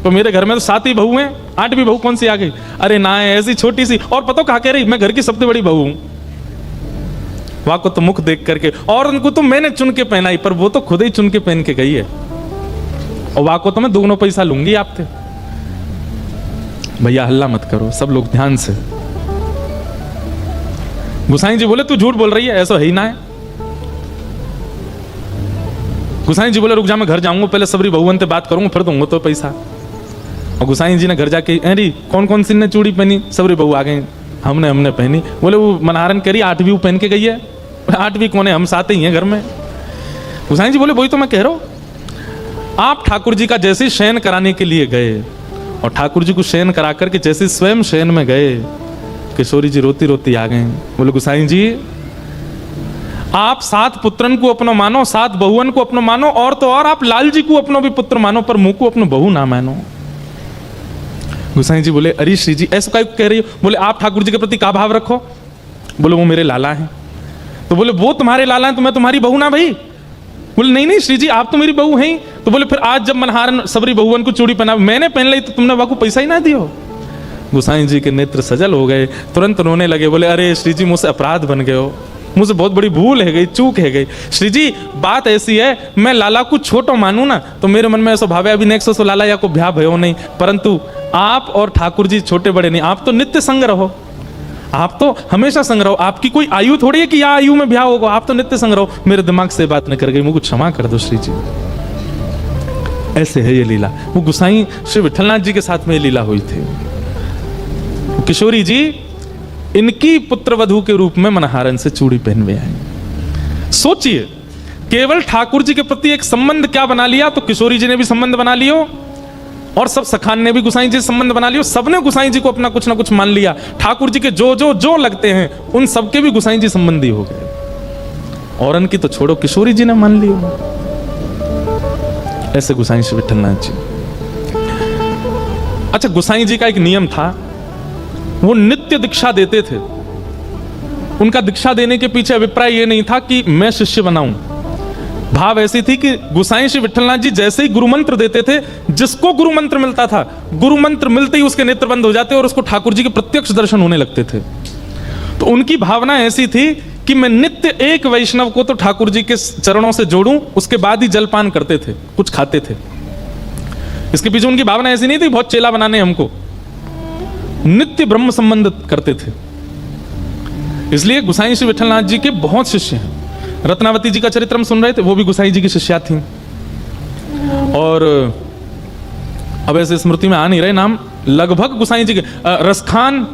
तो मेरे घर में तो 7 ही बहू हैं, 8वीं बहू कौन सी आ गई? अरे ना ऐसी छोटी सी, और पता कहा कह रही, मैं घर की सबसे बड़ी बहू हूं। वहां को तो मुख देख करके, और उनको तो मैंने चुन के पहनाई, पर वो तो खुद ही चुन के पहन के गई है, और वहां को तो मैं दोनों पैसा लूंगी आपसे। भैया हल्ला मत करो, सब लोग ध्यान से। गुसाई जी बोले, तू झूठ बोल रही है, ऐसा है ही ना है। गुसाई जी बोले, रुक जा, मैं घर जाऊंगा, पहले सबरी बहुवन से बात करूंगा, फिर दूंगा तो पैसा। और गुसाई जी ने घर जाके, अरे कौन कौन सी ने चूड़ी पहनी? सबरी बहू आ गई, हमने पहनी। बोले वो मनहारन करी 8वीं पहन के गई है। 8वीं कौन है? हम 7 ही हैं घर में। गुसाई जी बोले, वही तो मैं कह रहा हूं। आप ठाकुर जी का जैसे शयन कराने के लिए गए, और ठाकुर जी को शयन करा करके जैसे स्वयं शयन में गए, किशोरी जी रोती रोती आ गए। बोले, गुसाई जी आप 7 पुत्रन को अपनो मानो, 7 बहुवन को अपनो मानो, और तो और आप लाल जी को अपनो भी पुत्र मानो, पर मुंह को अपनो बहू ना मानो। गुसाई जी बोले, अरे श्री जी ऐसा क्या कह रही हो? बोले, आप ठाकुर जी के प्रति क्या भाव रखो? बोले, वो मेरे लाला हैं। तो बोले, वो तुम्हारे लाला हैं तो मैं तुम्हारी बहू ना भाई? बोले, नहीं श्री जी, आप तो मेरी बहू हैं। तो बोले, फिर आज जब मनहारन सबरी बहुवन को चूड़ी पहना, मैंने पहन ली, तो तुमने वाकू पैसा ही ना दियो? गुसाई जी के नेत्र सजल हो गए, तुरंत रोने लगे। बोले, अरे श्री जी मुझसे अपराध बन गए हो, मुझसे बहुत बड़ी भूल है गई, चूक है गई। श्री जी बात ऐसी है, मैं लाला को छोटो मानू ना, तो मेरे मन में ऐसा भाव है, अभी नेक्स्ट सो लाला या को ब्याह भयो नहीं, परंतु आप और ठाकुर जी छोटे बड़े नहीं, आप तो नित्य संग रहो, आप तो हमेशा संग रहो, आपकी कोई आयु थोड़ी है कि या आयु में ब्याह होगा, आप तो नित्य संग रहो। मेरे दिमाग से बात न कर गई, मुझे क्षमा कर दो श्री जी। ऐसे है ये लीला। वो गुसाई श्री विठलनाथ जी के साथ में ये लीला हुई थी। किशोरी जी इनकी पुत्रवधू के रूप में मनहारन से चूड़ी पहनवे आई। सोचिए, केवल ठाकुर जी के प्रति एक संबंध क्या बना लिया, तो किशोरी जी ने भी संबंध बना लियो, और सब सखान ने भी गुसाई जी से संबंध बना लियो, सबने गुसाई जी को अपना कुछ ना कुछ मान लिया। ठाकुर जी के जो लगते हैं उन सबके भी गुसाई जी संबंधी हो गए, और उनकी तो छोड़ो, किशोरी जी ने मान लियो। ऐसे गुसाई श्री विठलनाथ जी। अच्छा, गुसाई जी का एक नियम था, वो नित्य दीक्षा देते थे। उनका दीक्षा देने के पीछे अभिप्राय ये नहीं था कि मैं शिष्य बनाऊं, भाव ऐसी थी कि गुसाई श्री विठलनाथ जी जैसे ही गुरु मंत्र देते थे, जिसको गुरु मंत्र मिलता था, गुरु मंत्र मिलते ही उसके नेत्र बंद हो जाते और उसको ठाकुर जी के प्रत्यक्ष दर्शन होने लगते थे। तो उनकी भावना ऐसी थी कि मैं नित्य एक वैष्णव को तो ठाकुर जी के चरणों से जोड़ूं, उसके बाद ही जलपान करते थे, कुछ खाते थे। इसके पीछे उनकी भावना ऐसी नहीं थी बहुत चेला बनाने हमको, नित्य ब्रह्म संबंध करते थे। इसलिए गुसाई श्री विठलनाथ जी के बहुत शिष्य हैं। रत्नावती जी का चरित्र हम सुन रहे थे, वो भी गुसाई जी की शिष्या थी। और अब ऐसे स्मृति में आ नहीं रहे नाम, लगभग गुसाई जी के, रसखान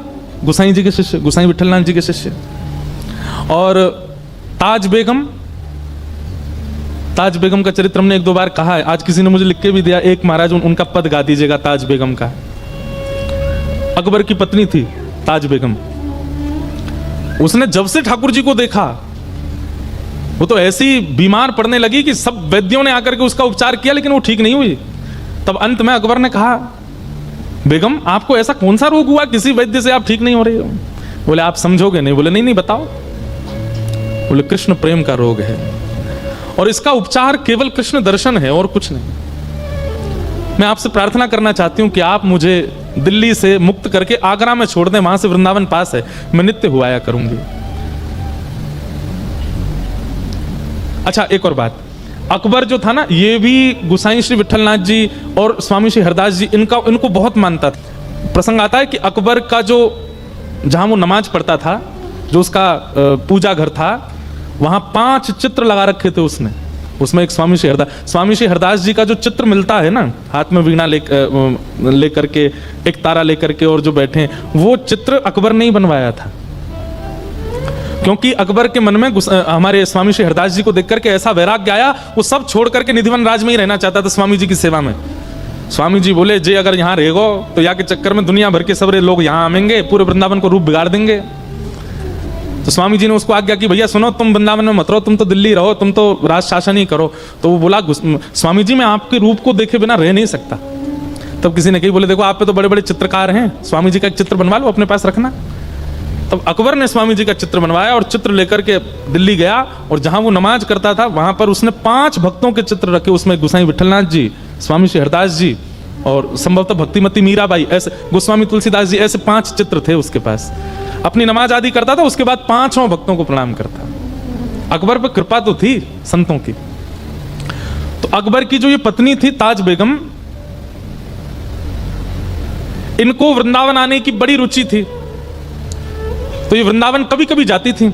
गुसाई जी के शिष्य, गुसाई विठलनाथ जी के शिष्य। और ताज बेगम का चरित्र हमने 1-2 बार कहा है, आज किसी ने मुझे लिख के भी दिया, एक महाराज उनका पद गा दीजिएगा ताज बेगम का। अकबर की पत्नी थी ताज बेगम। उसने जब से ठाकुर जी को देखा, वो तो ऐसी बीमार पड़ने लगी कि सब वैद्यों ने आकर के उसका उपचार किया, लेकिन वो ठीक नहीं हुई। तब अंत में अकबर ने कहा, बेगम आपको ऐसा कौन सा रोग हुआ, किसी वैद्य से आप ठीक नहीं हो रही हो? बोले, आप समझोगे नहीं। बोले, नहीं बताओ। बोले, कृष्ण प्रेम का रोग है, और इसका उपचार केवल कृष्ण दर्शन है और कुछ नहीं। मैं आपसे प्रार्थना करना चाहती हूं कि आप मुझे दिल्ली से मुक्त करके आगरा में छोड़ दें, वहां से वृंदावन पास है, मैं नित्य हुआया करूंगी। अच्छा, एक और बात, अकबर जो था ना, ये भी गोसाई श्री विठलनाथ जी और स्वामी श्री हरदास जी इनको बहुत मानता था। प्रसंग आता है कि अकबर का जो जहां वो नमाज पढ़ता था, जो उसका पूजा घर था, वहां 5 चित्र लगा रखे थे उसने। उसमें एक स्वामी श्री हरदास जी का जो चित्र मिलता है ना, हाथ में वीणा लेकर के, एक तारा लेकर के और जो बैठे, वो चित्र अकबर ने ही बनवाया था। क्योंकि अकबर के मन में हमारे स्वामी श्री हरदास जी को देख करके ऐसा वैराग्य आया, वो सब छोड़ करके निधिवन राज में ही रहना चाहता था, स्वामी जी की सेवा में। स्वामी जी बोले, जे अगर यहाँ रहेगो तो यहाँ के चक्कर में दुनिया भर के सबरे लोग यहाँ आएंगे, पूरे वृंदावन को रूप बिगाड़ देंगे। तो स्वामी जी ने उसको आज्ञा की, भैया सुनो, तुम वृंदावन में मत रहो, तुम तो दिल्ली रहो, तुम तो राज शासन ही करो। तो वो बोला, स्वामी जी मैं आपके रूप को देखे बिना रह नहीं सकता। तब किसी ने कही, बोले देखो आप पे तो बड़े बड़े चित्रकार हैं, स्वामी जी का एक चित्र बनवा लो, अपने पास रखना। तब अकबर ने स्वामी जी का चित्र बनवाया और चित्र लेकर के दिल्ली गया, और जहां वो नमाज करता था वहां पर उसने 5 भक्तों के चित्र रखे। उसमें गोसाई विठलनाथ जी, स्वामी श्री हरदास जी और संभवतः भक्तिमती मीराबाई, ऐसे गोस्वामी तुलसीदास जी, ऐसे 5 चित्र थे उसके पास। अपनी नमाज आदि करता था, उसके बाद 5 भक्तों को प्रणाम करता। अकबर पर कृपा तो थी संतों की। तो अकबर की जो ये पत्नी थी ताज बेगम, इनको वृंदावन आने की बड़ी रुचि थी। तो ये वृंदावन कभी कभी जाती थी।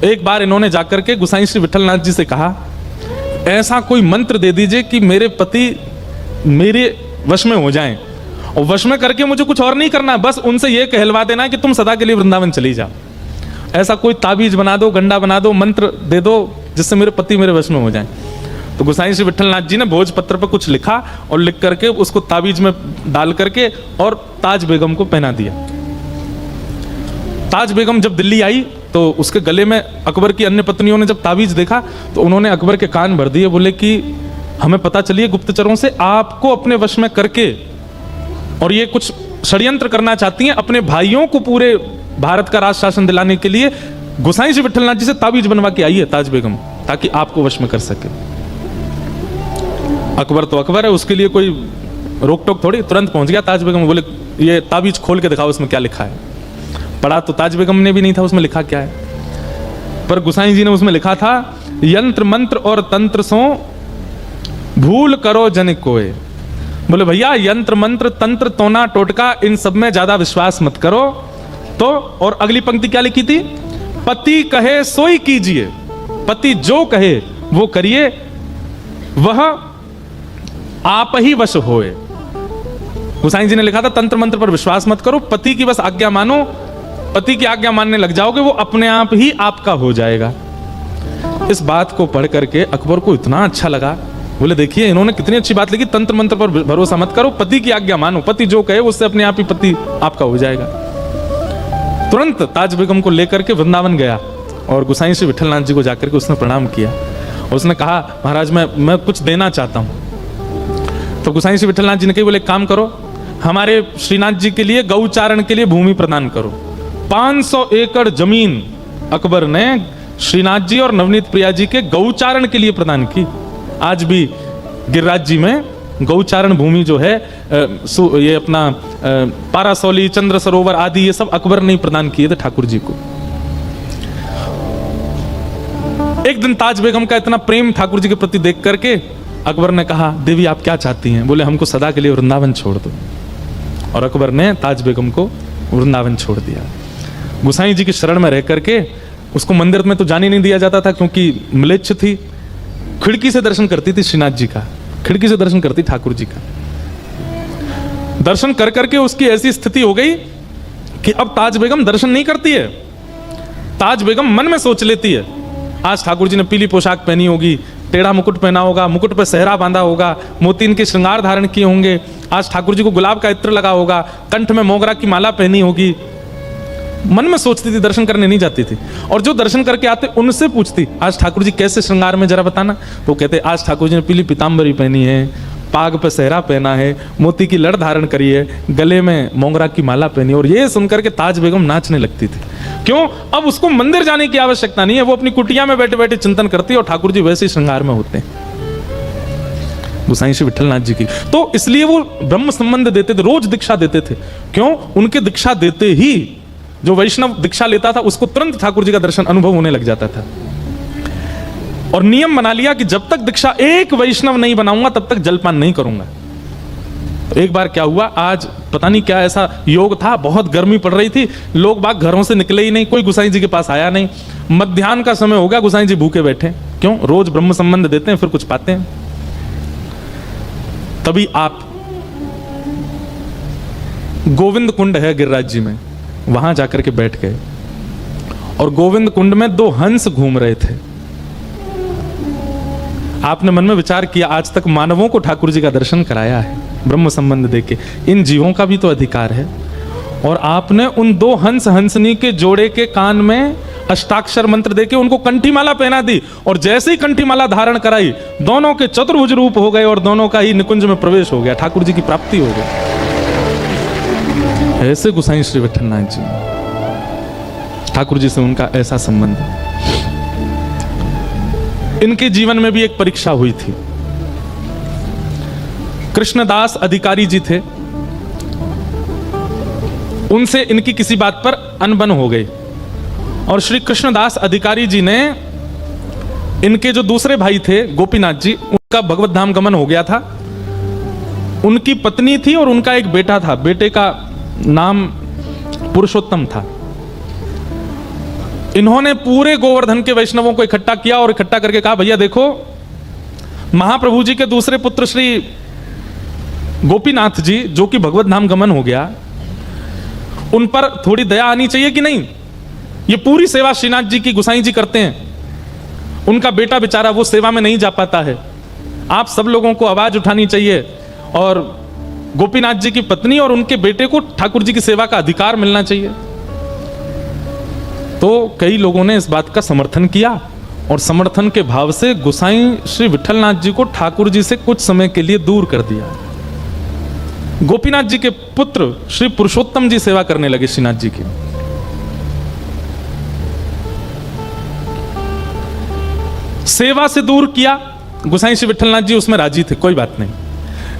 एक बार इन्होंने जाकर के गोसाई श्री विठलनाथ जी से कहा, ऐसा कोई मंत्र दे दीजिए कि मेरे पति मेरे वश में हो जाएं, और वश में करके मुझे कुछ और नहीं करना, बस उनसे यह कहलवा देना कि तुम सदा के लिए वृंदावन चली जाओ। ऐसा कोई ताबीज बना दो, गंडा बना दो, मंत्र दे दो जिससे मेरे पति मेरे वश में हो जाएं। तो गोसाई श्री विठलनाथ जी ने भोजपत्र पर कुछ लिखा और लिख करके उसको ताबीज में डाल करके और ताज बेगम को पहना दिया। ताज बेगम जब दिल्ली आई तो उसके गले में अकबर की अन्य पत्नियों ने जब ताबीज देखा तो उन्होंने अकबर के कान भर दिए। बोले कि हमें पता चलिए गुप्तचरों से, आपको अपने वश में करके और ये कुछ षड्यंत्र करना चाहती हैं अपने भाइयों को पूरे भारत का राज शासन दिलाने के लिए। गोसाई श्री विठलनाथ जी से ताबीज बनवा के आई है ताज बेगम, ताकि आपको वश में कर सके। अकबर तो अकबर है, उसके लिए कोई रोक टोक थोड़ी, तुरंत पहुंच गया ताज बेगम। बोले ये ताबीज खोल के दिखाओ, उसमें क्या लिखा है। पढ़ा तो ताज बेगम ने भी नहीं था उसमें लिखा क्या है, पर गोसाई जी ने उसमें लिखा था, यंत्र मंत्र और तंत्र सो भूल करो जन कोय। बोले भैया यंत्र मंत्र तंत्र तोना टोटका इन सब में ज्यादा विश्वास मत करो। तो और अगली पंक्ति क्या लिखी थी, पति कहे सोई कीजिए, पति जो कहे वो करिए, वह आप ही वश होए। गोसाई जी ने लिखा था तंत्र मंत्र पर विश्वास मत करो, पति की बस आज्ञा मानो, पति की आज्ञा मानने लग जाओगे वो अपने आप ही आपका हो जाएगा। इस बात को पढ़ करके अकबर को इतना अच्छा लगा। बोले देखिए इन्होंने कितनी अच्छी बात लिखी, तंत्र मंत्र पर भरोसा मत करो, पति की आज्ञा मानो, पति जो कहे उससे अपने आप ही पति आपका हो जाएगा। तुरंत ताज बेगम को लेकर के वृंदावन गया और गोसाई श्री विठलनाथ जी को जाकर के उसने प्रणाम किया। उसने कहा महाराज मैं कुछ देना चाहता हूं। तो गोसाई श्री विठलनाथ जी ने कही, बोले काम करो, हमारे श्रीनाथ जी के लिए गौचारण के लिए भूमि प्रदान करो। 500 एकड़ जमीन अकबर ने श्रीनाथ जी और नवनीत प्रिया जी के गौचारण के लिए प्रदान की। आज भी गिरिराज जी में गौचारण भूमि जो है, ये अपना पारासौली, चंद्र सरोवर आदि, ये सब अकबर ने प्रदान किए थे ठाकुर जी को। एक दिन ताज बेगम का इतना प्रेम ठाकुर जी के प्रति देख करके अकबर ने कहा, देवी आप क्या चाहती हैं। बोले हमको सदा के लिए वृंदावन छोड़ दो। और अकबर ने ताज बेगम को वृंदावन छोड़ दिया। गोसाई जी की शरण में रह करके, उसको मंदिर में तो जाने नहीं दिया जाता था क्योंकि म्लेच्छ थी, खिड़की से दर्शन करती थी श्रीनाथ जी का, खिड़की से दर्शन करती ठाकुर जी का। दर्शन कर करके उसकी ऐसी स्थिति हो गई कि अब ताज बेगम दर्शन नहीं करती है। ताज बेगम मन में सोच लेती है, आज ठाकुर जी ने पीली पोशाक पहनी होगी, टेढ़ा मुकुट पहना होगा, मुकुट पर सेहरा बांधा होगा, मोतीन के श्रृंगार धारण किए होंगे, आज ठाकुर जी को गुलाब का इत्र लगा होगा, कंठ में मोगरा की माला पहनी होगी। मन में सोचती थी, दर्शन करने नहीं जाती थी। और जो दर्शन करके आते उनसे पूछती, आज ठाकुर जी कैसे श्रृंगार में जरा बताना। तो कहते आज ठाकुर जी ने पीली पीताम्बरी पहनी है, पाग पे सेहरा पहना है, मोती की लड़ धारण करी है, गले में मोगरा की माला पहनी। और ये सुनकर के ताज बेगम नाचने लगती थी। क्यों? अब उसको मंदिर जाने की आवश्यकता नहीं है, वो अपनी कुटिया में बैठे बैठे चिंतन करती है और ठाकुर जी वैसे ही श्रृंगार में होते हैं। गोसाई श्री विठलनाथ जी की तो इसलिए वो ब्रह्म संबंध देते थे, रोज दीक्षा देते थे। क्यों? उनके दीक्षा देते ही जो वैष्णव दीक्षा लेता था उसको तुरंत ठाकुर जी का दर्शन अनुभव होने लग जाता था। और नियम बना लिया कि जब तक दीक्षा एक वैष्णव नहीं बनाऊंगा तब तक जलपान नहीं करूंगा। तो एक बार क्या हुआ, आज पता नहीं क्या ऐसा योग था, बहुत गर्मी पड़ रही थी, लोग बाग घरों से निकले ही नहीं, कोई गोसाई जी के पास आया नहीं। मध्याह्न का समय हो गया, गोसाई जी भूखे बैठे। क्यों? रोज ब्रह्म संबंध देते हैं, फिर कुछ पाते हैं। तभी आप गोविंद कुंड है गिरिराज जी में, वहां जाकर के बैठ गए और गोविंद कुंड में 2 हंस घूम रहे थे। आपने मन में विचार किया, आज तक मानवों को ठाकुर जी का दर्शन कराया है ब्रह्म संबंध देके, इन जीवों का भी तो अधिकार है। और आपने उन 2 हंस हंसनी के जोड़े के कान में अष्टाक्षर मंत्र देके उनको कंठीमाला पहना दी, और जैसे ही कंठीमाला धारण कराई, दोनों के चतुर्भुज रूप हो गए और दोनों का ही निकुंज में प्रवेश हो गया, ठाकुर जी की प्राप्ति हो गई। ऐसे गोसाई श्री विठलनाथ जी, ठाकुर जी से उनका ऐसा संबंध। इनके जीवन में भी एक परीक्षा हुई थी। कृष्णदास अधिकारी जी थे, उनसे इनकी किसी बात पर अनबन हो गई और श्री कृष्णदास अधिकारी जी ने इनके जो दूसरे भाई थे गोपीनाथ जी, उनका भगवत धाम गमन हो गया था। उनकी पत्नी थी और उनका एक बेटा था, बेटे का नाम पुरुषोत्तम था। इन्होंने पूरे गोवर्धन के वैष्णवों को इकट्ठा किया और इकट्ठा करके कहा, भैया देखो, महाप्रभु जी के दूसरे पुत्र श्री गोपीनाथ जी, जो कि भगवत धाम गमन हो गया, उन पर थोड़ी दया आनी चाहिए कि नहीं? ये पूरी सेवा श्रीनाथ जी की गोसाई जी करते हैं, उनका बेटा बेचारा वो सेवा में नहीं जा पाता है। आप सब लोगों को आवाज उठानी चाहिए और गोपीनाथ जी की पत्नी और उनके बेटे को ठाकुर जी की सेवा का अधिकार मिलना चाहिए। तो कई लोगों ने इस बात का समर्थन किया और समर्थन के भाव से गोसाई श्री विठलनाथ जी को ठाकुर जी से कुछ समय के लिए दूर कर दिया। गोपीनाथ जी के पुत्र श्री पुरुषोत्तम जी सेवा करने लगे श्रीनाथ जी की। सेवा से दूर किया, गोसाई श्री विठलनाथ जी उसमें राजी थे, कोई बात नहीं।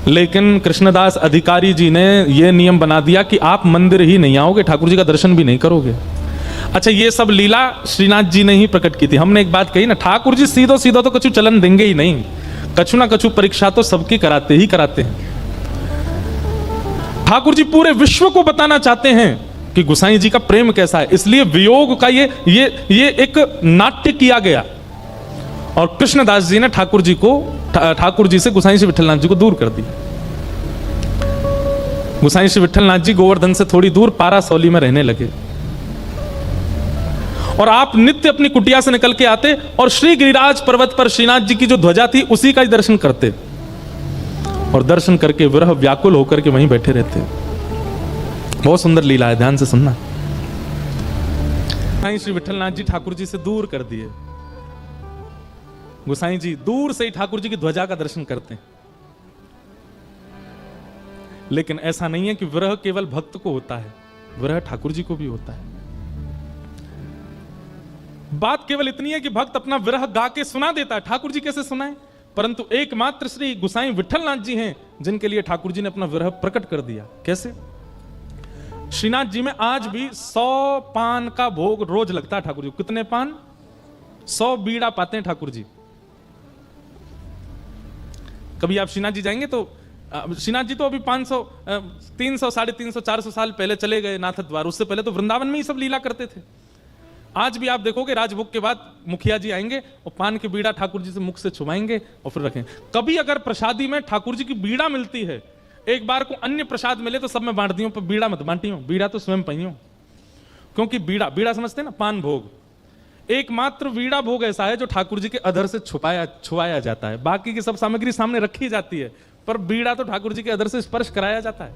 लेकिन कृष्णदास अधिकारी जी ने यह नियम बना दिया कि आप मंदिर ही नहीं आओगे, ठाकुर जी का दर्शन भी नहीं करोगे। अच्छा, ये सब लीला श्रीनाथ जी ने ही प्रकट की थी। हमने एक बात कही ना, ठाकुर जी सीधो सीधो तो कछु चलन देंगे ही नहीं, कछु ना कछु परीक्षा तो सबकी कराते ही कराते हैं। ठाकुर जी पूरे विश्व को बताना चाहते हैं कि गोसाई जी का प्रेम कैसा है, इसलिए वियोग का ये एक नाट्य किया गया और कृष्णदास जी ने ठाकुर जी से गोसाई श्री विठलनाथ जी को दूर कर दिया। गोसाई श्री विठलनाथ जी गोवर्धन से थोड़ी दूर पारासौली में रहने लगे और आप नित्य अपनी कुटिया से निकल के आते और श्री गिरिराज पर्वत पर श्रीनाथ जी की जो ध्वजा थी उसी का ही दर्शन करते और दर्शन करके विरह व्याकुल होकर के वहीं बैठे रहते। बहुत सुंदर लीला है, ध्यान से सुनना। श्री विठलनाथ जी ठाकुर जी से दूर कर दिए। गोसाई जी दूर से ही ठाकुर जी की ध्वजा का दर्शन करते हैं। लेकिन ऐसा नहीं है कि विरह केवल भक्त को होता है, विरह ठाकुर जी को भी होता है। बात केवल इतनी है कि भक्त अपना विरह गा के सुना देता है, ठाकुर जी कैसे सुनाए? परंतु एकमात्र श्री गोसाई विठलनाथ जी हैं जिनके लिए ठाकुर जी ने अपना विरह प्रकट कर दिया। कैसे? श्रीनाथ जी में आज भी 100 पान का भोग रोज लगता है ठाकुर जी। कितने पान? 100 बीड़ा पाते हैं ठाकुर जी। कभी आप श्रीनाथ जी जाएंगे तो श्रीनाथ जी तो अभी 500 300 350 400 साल पहले चले गए नाथ द्वार, उससे पहले तो वृंदावन में ही सब लीला करते थे। आज भी आप देखोगे राजभोग के बाद मुखिया जी आएंगे और पान की बीड़ा ठाकुर जी से मुख से छुपाएंगे और फिर रखेंगे। कभी अगर प्रसादी में ठाकुर जी की बीड़ा मिलती है, एक बार को अन्य प्रसाद मिले तो सब में बांट दियो, पर बीड़ा मत बांटियो, बीड़ा तो स्वयं पाइयो। क्योंकि बीड़ा समझते ना, पान भोग एकमात्र बीड़ा भोग ऐसा है जो ठाकुर जी के अधर से छुपाया जाता है। बाकी की सब सामग्री सामने रखी जाती है, पर बीड़ा तो ठाकुर जी के अधर से स्पर्श कराया जाता है।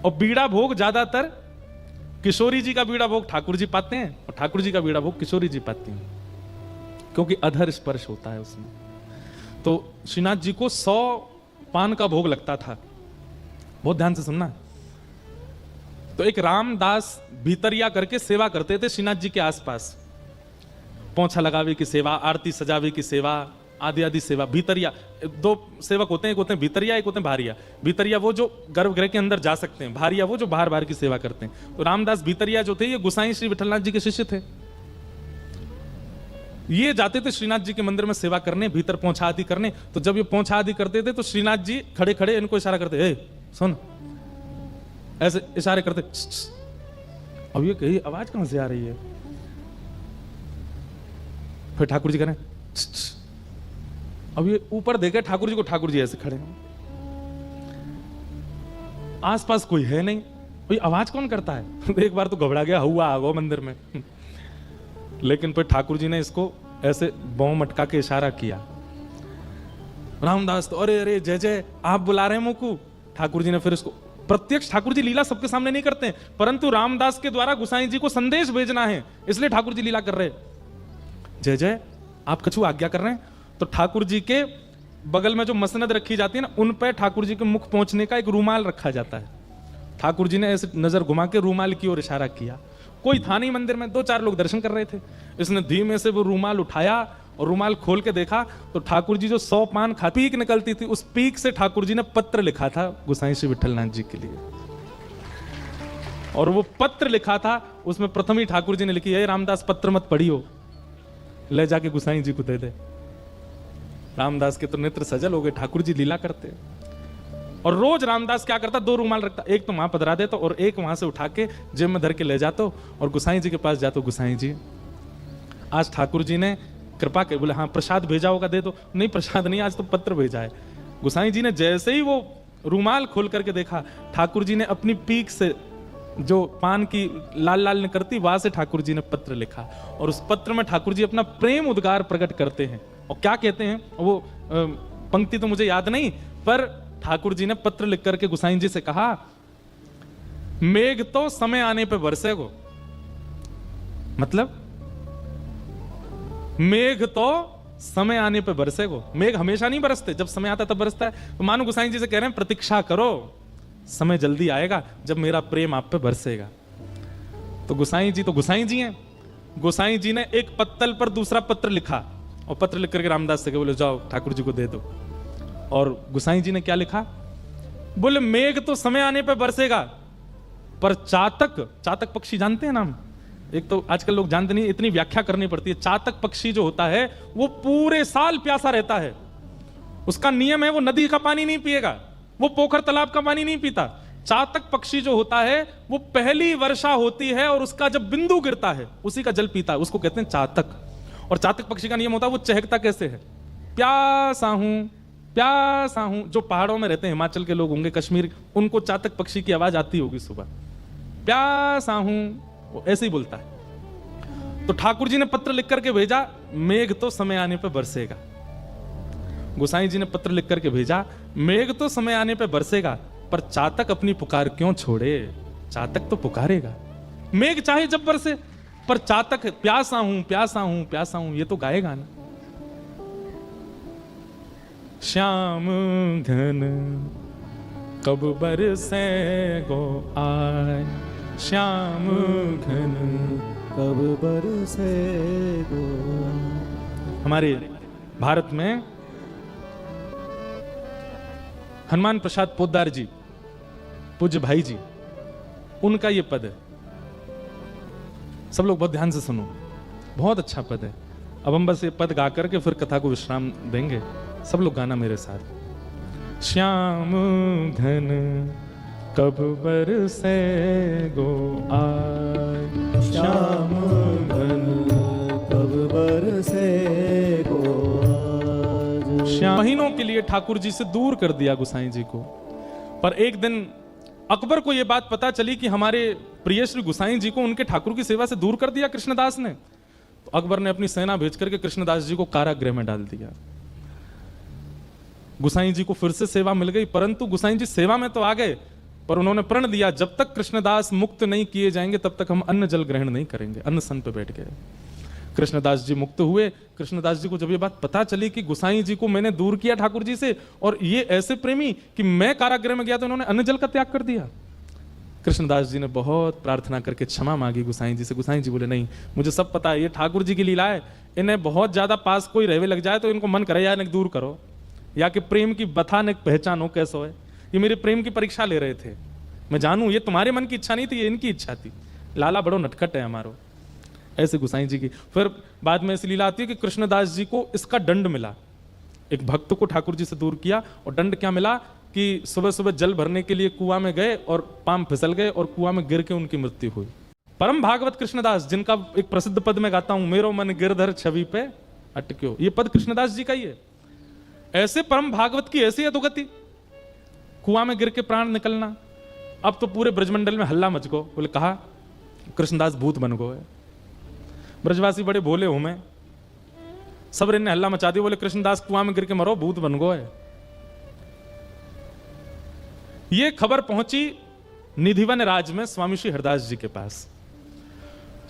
और बीड़ा भोग ज्यादातर किशोरी जी का बीड़ा भोग ठाकुर जी पाते हैं और ठाकुर जी का बीड़ा भोग किशोरी जी पाती हैं, क्योंकि अधर स्पर्श होता है उसमें। तो श्रीनाथ जी को 100 पान का भोग लगता था। बहुत ध्यान से सुनना। तो एक रामदास भीतरिया करके सेवा करते थे श्रीनाथ जी के आसपास, पोंछा लगावे की सेवा, आरती सजावे की सेवा, आदि आदि सेवा। भीतरिया 2 सेवक होते हैं, एक होते हैं भीतरिया, एक होते हैं भारिया। भीतरिया वो जो गर्भगृह के अंदर जा सकते हैं, भारिया वो जो बाहर की सेवा करते हैं। तो रामदास भीतरिया जो थे ये गोसाई श्री विठलनाथ जी के शिष्य थे। ये जाते थे श्रीनाथ जी के मंदिर में सेवा करने, भीतर पहुंचा आदि करने। तो जब ये पहुंचा आदि करते थे तो श्रीनाथ जी खड़े खड़े इनको इशारा करते, ए सुन, ऐसे इशारे करते। अब ये कही आवाज कहां से आ रही है? फिर ठाकुर जी करें, अब ये ऊपर देखे ठाकुर जी को, ठाकुर जी ऐसे खड़े हैं, आसपास कोई है नहीं, भाई आवाज कौन करता है? एक बार तो घबरा गया, हुआ आ गो मंदिर में। लेकिन फिर ठाकुर जी ने इसको ऐसे बॉम मटका के इशारा किया। रामदास तो अरे अरे जय जय, आप बुला रहे हैं मुकु। ठाकुर जी ने फिर इसको प्रत्यक्ष, ठाकुर जी लीला सबके सामने नहीं करते हैं, परंतु रामदास के द्वारा गुसाई जी को संदेश भेजना है, इसलिए ठाकुर जी लीला कर रहे। जय जय, आप कछु आज्ञा कर रहे हैं? तो ठाकुर जी के बगल में जो मसनद रखी जाती है ना, उन पर ठाकुर जी के मुख पहुंचने का एक रूमाल रखा जाता है। ठाकुर जी ने ऐसे नजर घुमा के रूमाल की ओर इशारा किया। कोई था नहीं मंदिर में, 2-4 लोग दर्शन कर रहे थे। इसने धीमे से वो रूमाल उठाया और रूमाल खोल के देखा तो ठाकुर जी जो 100 पान खा, पीक निकलती थी, उस पीक से ठाकुर जी ने पत्र लिखा था गुसाई श्री विठलनाथ जी के लिए। और वो पत्र लिखा था, उसमें प्रथम ही ठाकुर जी ने लिखी है, रामदास पत्र मत पढ़ियो, ले जाके गुसाई जी को दे दे। रामदास के तो नेत्र सजल हो गए, ठाकुर जी लीला करते। और रोज रामदास क्या करता, 2 रूमाल रखता, एक तो वहां पधरा देता और एक वहां से उठा के जेब में धर के ले जाता और गुसाई जी के पास जाता। गुसाई जी, आज ठाकुर जी ने कृपा के, बोले हाँ प्रसाद भेजा होगा दे दो। नहीं प्रसाद नहीं, आज तो पत्र भेजा है। गुसाई जी ने जैसे ही वो रूमाल खोल करके देखा, ठाकुर जी ने अपनी पीक से जो पान की लाल लाल निकलती, वहां से ठाकुर जी ने पत्र लिखा। और उस पत्र में ठाकुर जी अपना प्रेम उद्गार प्रकट करते हैं। और क्या कहते हैं वो पंक्ति तो मुझे याद नहीं, पर ठाकुर जी ने पत्र लिख करके गुसाई जी से कहा, मेघ तो समय आने पे बरसेगो। मतलब मेघ तो समय आने पे बरसेगो। मेघ हमेशा नहीं बरसते, जब समय आता तब बरसता है। तो मानो गुसाई जी से कह रहे हैं, प्रतीक्षा करो, समय जल्दी आएगा जब मेरा प्रेम आप पे बरसेगा। तो गुसाई जी हैं। गुसाई जी ने एक पत्तल पर दूसरा पत्र लिखा और पत्र लिख करके रामदास से बोले जाओ ठाकुर जी को दे दो। और गुसाई जी ने क्या लिखा, बोले मेघ तो समय आने पे बरसेगा, पर चातक पक्षी जानते हैं नाम? एक तो आजकल लोग जानते नहीं, इतनी व्याख्या करनी पड़ती है। चातक पक्षी जो होता है वो पूरे साल प्यासा रहता है। उसका नियम है, वो नदी का पानी नहीं पिएगा, वो पोखर तालाब का पानी नहीं पीता। चातक पक्षी जो होता है वो पहली वर्षा होती है और उसका जब बिंदु गिरता है उसी का जल पीता है, उसको कहते हैं चातक। और चातक पक्षी का नियम होता है, वो चहकता कैसे है, प्यासा हूं प्यासा हूं। जो पहाड़ों में रहते हैं, हिमाचल के लोग होंगे, कश्मीर, उनको चातक पक्षी की आवाज आती होगी सुबह, प्यासा हूं, वो ऐसे ही बोलता है। तो ठाकुर जी ने पत्र लिख करके भेजा, मेघ तो समय आने पे बरसेगा। गुसाई जी ने पत्र लिख करके भेजा, मेघ तो समय आने पे बरसेगा, पर चातक अपनी पुकार क्यों छोड़े? चातक तो पुकारेगा। मेघ चाहे जब बरसे, पर चातक प्यासा हूं प्यासा हूं प्यासा हूं, ये तो गाएगा ना। श्याम घन कब बरसे गो आए, श्याम घन कब बरसे गो। हमारे भारत में हनुमान प्रसाद पोद्दार जी, पूज्य भाई जी, उनका ये पद है। सब लोग बहुत ध्यान से सुनो, बहुत अच्छा पद है। अब हम बस ये पद गा करके फिर कथा को विश्राम देंगे। सब लोग गाना मेरे साथ। श्याम घन कब बरसे गो आए, श्याम घन कब बरसे गो आज। श्याम महीनों के लिए ठाकुर जी से दूर कर दिया गुसाई जी को। पर एक दिन अकबर को यह बात पता चली कि हमारे प्रिय श्री गुसाई जी को उनके ठाकुर की सेवा से दूर कर दिया कृष्णदास ने। तो अकबर ने अपनी सेना भेज करके कृष्णदास जी को कारागृह में डाल दिया। गुसाई जी को फिर से सेवा मिल गई, परंतु गुसाई जी सेवा में तो आ गए, पर उन्होंने प्रण दिया, जब तक कृष्णदास मुक्त नहीं किए जाएंगे तब तक हम अन्न जल ग्रहण नहीं करेंगे। अन्न सन पे बैठ गए। कृष्णदास जी मुक्त हुए। कृष्णदास जी को जब ये बात पता चली कि गुसाई जी को मैंने दूर किया ठाकुर जी से, और ये ऐसे प्रेमी कि मैं कारागृह में गया तो इन्होंने अन्न जल का त्याग कर दिया। कृष्णदास जी ने बहुत प्रार्थना करके क्षमा मांगी गुसाई जी से। गुसाई जी बोले नहीं, मुझे सब पता है, ये ठाकुर जी की लीला है, इन्हें बहुत ज्यादा पास कोई रहवे लग जाए तो इनको मन करे यार दूर करो, या कि प्रेम की बथा ने पहचानो कैसे है। ये मेरे प्रेम की परीक्षा ले रहे थे, मैं जानूं ये तुम्हारे मन की इच्छा नहीं थी, ये इनकी इच्छा थी। लाला बड़ो नटखट है हमारो, ऐसे गोसाई जी की। फिर बाद में ऐसी लीला आती है कि कृष्णदास जी को इसका दंड मिला, एक भक्त को ठाकुर जी से दूर किया, और दंड क्या मिला कि सुबह सुबह जल भरने के लिए कुआं में गए और पांव फिसल गए और कुआं में गिर के उनकी मृत्यु हुई। परम भागवत कृष्णदास, जिनका एक प्रसिद्ध पद में गाता हूं, मेरो मन गिरधर छवि पे अटक्यो, ये पद कृष्णदास जी का ही है। ऐसे परम भागवत की ऐसी अधोगति, कुआं में गिर के प्राण निकलना। अब तो पूरे ब्रजमंडल में हल्ला मच गो, बोले कहा कृष्णदास भूत बन गो है। ब्रजवासी बड़े भोले हूं मैं, सब ने हल्ला मचा दिया, बोले कृष्णदास कुआं में गिर के मरो, भूत बन गो है। ये खबर पहुंची निधिवन राज में स्वामी श्री हरदास जी के पास।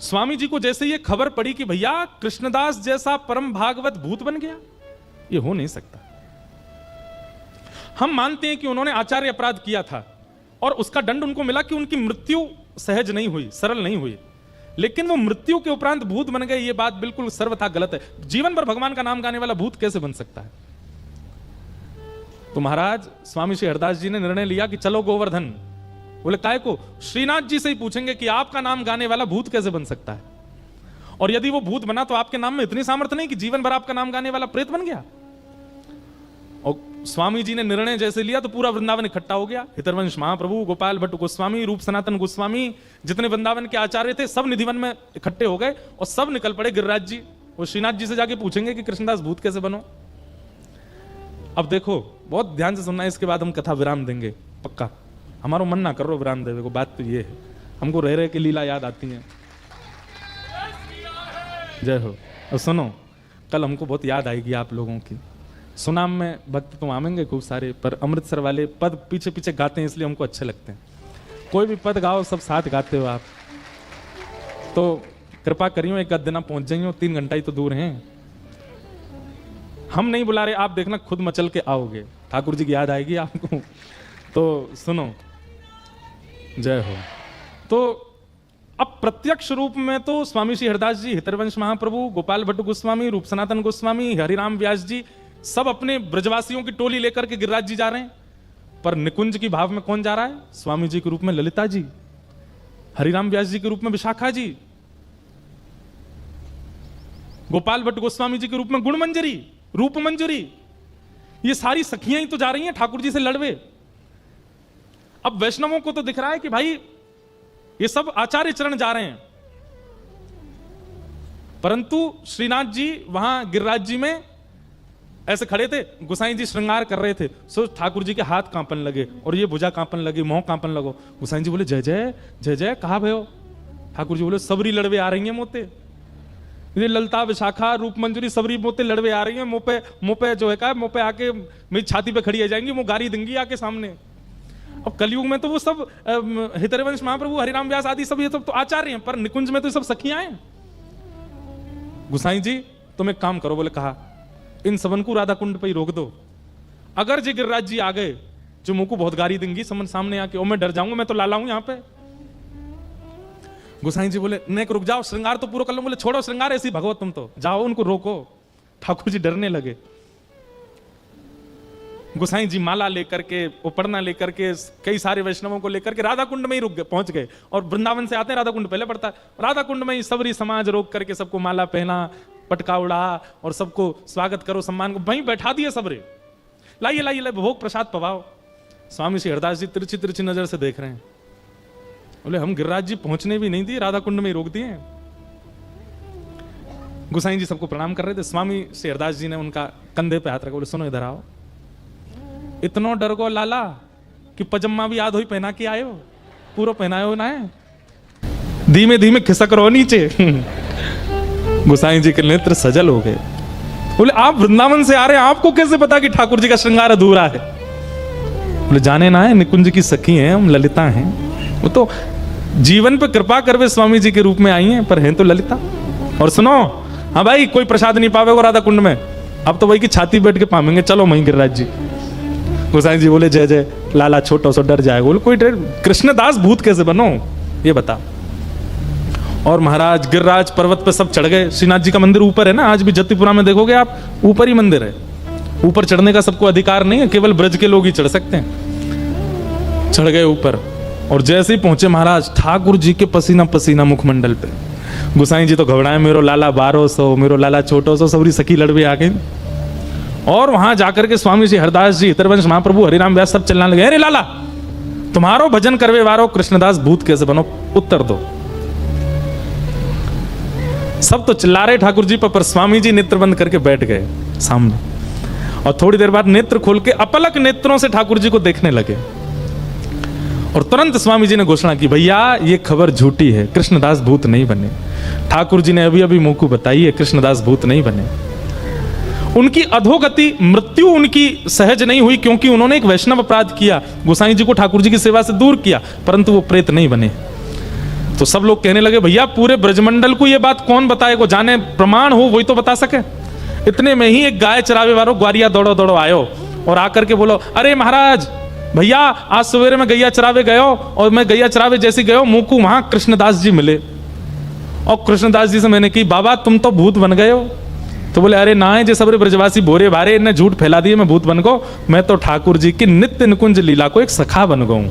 स्वामी जी को जैसे ये खबर पड़ी कि भैया कृष्णदास जैसा परम भागवत भूत बन गया, ये हो नहीं सकता। हम मानते हैं कि उन्होंने आचार्य अपराध किया था और उसका दंड उनको मिला कि उनकी मृत्यु सहज नहीं हुई, सरल नहीं हुई, लेकिन वो मृत्यु के उपरांत भूत बन गए, ये बात बिल्कुल सर्वथा गलत है। जीवन भर भगवान का नाम गाने वाला भूत कैसे बन सकता है? तो महाराज स्वामी श्री हरदास जी ने निर्णय लिया कि चलो गोवर्धन। बोले काय को? श्रीनाथ जी से ही पूछेंगे कि आपका नाम गाने वाला भूत कैसे बन सकता है, और यदि वो भूत बना तो आपके नाम में इतनी सामर्थ्य नहीं कि जीवन भर आपका नाम गाने वाला प्रेत बन गया। और स्वामी जी ने निर्णय जैसे लिया तो पूरा वृंदावन इकट्ठा हो गया। हितरवंश महाप्रभु, गोपाल भट्ट गोस्वामी, रूप सनातन गोस्वामी, जितने वृंदावन के आचार्य थे सब निधिवन में इकट्ठे हो गए और सब निकल पड़े गिरिराज जी। वो श्रीनाथ जी से जाके पूछेंगे कि कृष्णदास भूत कैसे बनो। अब देखो बहुत ध्यान से सुनना है, इसके बाद हम कथा विराम देंगे पक्का। हमारा मन ना करो विराम देवे को, बात तो ये है, हमको रह रहे की लीला याद आती है। जय हो। और सुनो, कल हमको बहुत याद आएगी आप लोगों की। सुनाम में भक्त तो आवेंगे खूब सारे, पर अमृतसर वाले पद पीछे पीछे गाते हैं इसलिए हमको अच्छे लगते हैं। कोई भी पद गाओ सब साथ गाते हो आप, तो कृपा करियो एक आध दिन पहुंच जाइयो, 3 घंटा ही तो दूर हैं। हम नहीं बुला रहे, आप देखना खुद मचल के आओगे, ठाकुर जी की याद आएगी आपको। तो सुनो, जय हो। तो अब प्रत्यक्ष रूप में तो स्वामी श्री हरदास जी, हितरवंश महाप्रभु, गोपाल भट्ट गोस्वामी, रूप सनातन गोस्वामी, हरिराम व्यास जी सब अपने ब्रजवासियों की टोली लेकर के गिरिराज जी जा रहे हैं। पर निकुंज की भाव में कौन जा रहा है? स्वामी जी के रूप में ललिता जी, हरिराम व्यास जी के रूप में विशाखा जी, गोपाल भट्ट गोस्वामी जी के रूप में गुणमंजरी, रूप मंजरी, ये सारी सखियां ही तो जा रही हैं ठाकुर जी से लड़वे। अब वैष्णवों को तो दिख रहा है कि भाई ये सब आचार्य चरण जा रहे हैं, परंतु श्रीनाथ जी वहां गिरिराज जी में ऐसे खड़े थे, गोसाई जी श्रृंगार कर रहे थे। सो ठाकुर जी के हाथ कांपन लगे और ये भुजा कांपन लगी, मोह कांपन लगो। गोसाई जी बोले जय जय जय जय, कहा भयो? ठाकुर जी बोले सबरी लड़वे आ रही हैं मोते, ये ललता विशाखा रूप मंजूरी सबरी मोते लड़वे आ रही हैं, मुंह पे जो है का मुंह पे आके मेरी छाती पे खड़ी आ जाएंगी, वो गारी देंगी आके सामने। अब कलयुग में तो वो सब हितरवंश महाप्रभु, हरिराम व्यास आदि सब ये सब तो आचार्य हैं, पर निकुंज में तो सब सखियां हैं। गोसाई जी तुम एक काम करो, बोले कहा इन सबन को राधा कुंड पे ही रोक दो। अगर जी गिरिराज जी आ गए जो मुंह को बहुत गारी देंगी समन सामने आके, और मैं डर जाऊंगा, मैं तो लाला हूं यहाँ पे। गोसाई जी बोले नेक रुक जाओ, श्रृंगार तो पूरा कर लो। बोले छोड़ो श्रृंगार, ऐसी भगवत तुम तो जाओ, उनको रोको। ठाकुर जी डरने लगे। गोसाई जी माला लेकर के, उपरना लेकर के, कई सारे वैष्णवों को लेकर के राधा कुंड में ही रुक गए, पहुंच गए। और वृंदावन से आते हैं, राधा कुंड पहले पड़ता है, राधा कुंड में ही सबरी समाज रोक करके सबको माला पहना, पटका उड़ा और सबको स्वागत करो, सम्मान को वहीं बैठा दिए सबरे। लाइए लाइए भोग प्रसाद पवाओ। स्वामी श्री हरदास जी तिरछी तिरछी नजर से देख रहे हैं, बोले हम गिरिराज जी पहुंचने भी नहीं दिए, राधा कुंड में ही रोक दिए। गोसाई जी सबको प्रणाम कर रहे थे। स्वामी श्री हरदास जी ने उनका कंधे पे हाथ रखा, बोले सुनो इधर आओ। इतनो डर गो लाला कि पजम्मा भी याद हो पहना के आयो, पूरा पहनाए हो ना है, धीमे धीमे खिसक रहो नीचे। गोसाई जी के नेत्र सजल हो गए। बोले आप वृंदावन से आ रहे हैं, आपको कैसे पता कि ठाकुर जी का श्रृंगार अधूरा है? बोले जाने ना है, निकुंज की सखी हैं हम, ललिता हैं, वो तो जीवन पे कृपा करवे स्वामी जी के रूप में आई हैं, पर हैं तो ललिता। और सुनो, हाँ भाई कोई प्रसाद नहीं पावेगा राधा कुंड में, अब तो वही की छाती बैठ के पावेंगे, चलो वहीं गिरिराज जी। गोसाई जी बोले जय जय, लाला छोटा सा डर जाएगा। बोले कोई डर, कृष्णदास भूत कैसे बनो ये बता। और महाराज गिरिराज पर्वत पे सब चढ़ गए। श्रीनाथ जी का मंदिर ऊपर है ना, आज भी जतिपुरा में देखोगे आप, ऊपर ही मंदिर है। ऊपर चढ़ने का सबको अधिकार नहीं है, केवल ब्रज के लोग ही चढ़ सकते हैं। चढ़ गए ऊपर और जैसे ही पहुंचे महाराज, ठाकुर जी के पसीना पसीना मुखमंडल पे, गोसाई जी तो घबराए, मेरो लाला 1200, मेरो लाला छोटो सो, सबरी सखी लड़वे आ गई। और वहां जाकर के स्वामी जी हरदास जी, हितरवंश महाप्रभु, हरिराम व्यास सब चिल्लाने लगे, अरे लाला तुम्हारो भजन करवे वारो कृष्णदास भूत कैसे बनो, उत्तर दो। सब तो चिल्ला रहे ठाकुर जी पर स्वामी जी नेत्र बंद करके बैठ गए सामने, और थोड़ी देर बाद नेत्र खोल के अपलक नेत्रों से ठाकुर जी को देखने लगे। और तुरंत स्वामी जी ने घोषणा की, भैया ये खबर झूठी है, कृष्णदास भूत नहीं बने। ठाकुर जी ने अभी अभी मुंह को बताई है, कृष्णदास भूत नहीं बने। उनकी अधोगति, मृत्यु उनकी सहज नहीं हुई, क्योंकि उन्होंने एक वैष्णव अपराध किया, गोसाई जी को ठाकुर जी की सेवा से दूर किया, परंतु वो प्रेत नहीं बने। तो सब लोग कहने लगे, भैया पूरे ब्रजमंडल को ये बात कौन बताएगा, जाने प्रमाण हो वही तो बता सके। इतने में ही एक गाय चरावे वालों ग्वारिया दौड़ो दौड़ो आयो और आकर के बोलो, अरे महाराज भैया आज सवेरे में गैया चरावे गयो, और मैं गैया चरावे जैसी गयो, मुंह को वहां कृष्णदास जी मिले, और कृष्णदास जी से मैंने की, बाबा तुम तो भूत बन गए हो। तो बोले, अरे ना है जे सबरे ब्रजवासी भोरे भारे इन्हें झूठ फैला दिए, मैं भूत बन गो, मैं तो ठाकुर जी की नित्य निकुंज लीला को एक सखा बन गऊ।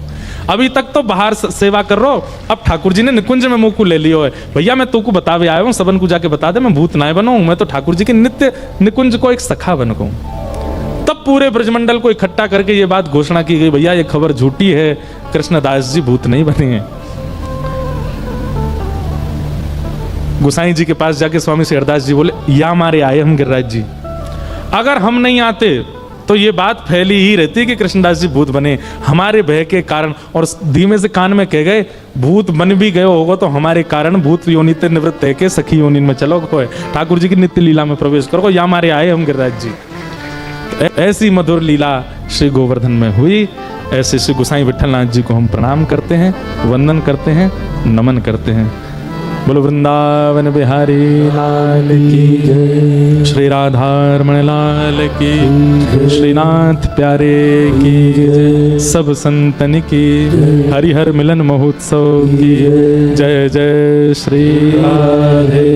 अभी तक तो बाहर सेवा कर रहा, अब ठाकुर जी ने निकुंज में मुंह को ले लियो है, भैया मैं तू को बतावे आया हूँ, सबन को जाके बता दे मैं भूत ना बनो, मैं तो ठाकुर जी की नित्य निकुंज को एक सखा बन गऊ। तब पूरे ब्रजमंडल को इकट्ठा करके ये बात घोषणा की गई, भैया ये खबर झूठी है, कृष्णदास जी भूत नहीं बने हैं। गोसाई जी के पास जाके स्वामी श्री हरदास जी बोले, या मारे आए हम गिरिराज जी, अगर हम नहीं आते तो ये बात फैली ही रहती कि कृष्णदास जी भूत बने, हमारे भय के कारण। और धीमे से कान में कह गए, भूत बन भी गए होगा तो हमारे कारण भूत योनि ते निवृत्त है के सखी योनि में चलो, ठाकुर जी की नित्य लीला में प्रवेश करो, या मारे आए हम गिरिराज जी। ऐसी मधुर लीला श्री गोवर्धन में हुई। ऐसे श्री गोसाई विठलनाथ जी को हम प्रणाम करते हैं, वंदन करते हैं, नमन करते हैं। बोलो वृंदावन बिहारी लाल की जय, श्री राधारमण लाल की, श्रीनाथ प्यारे की जय, सब संतन की, हरिहर मिलन महोत्सव की जय, जय श्री राधे।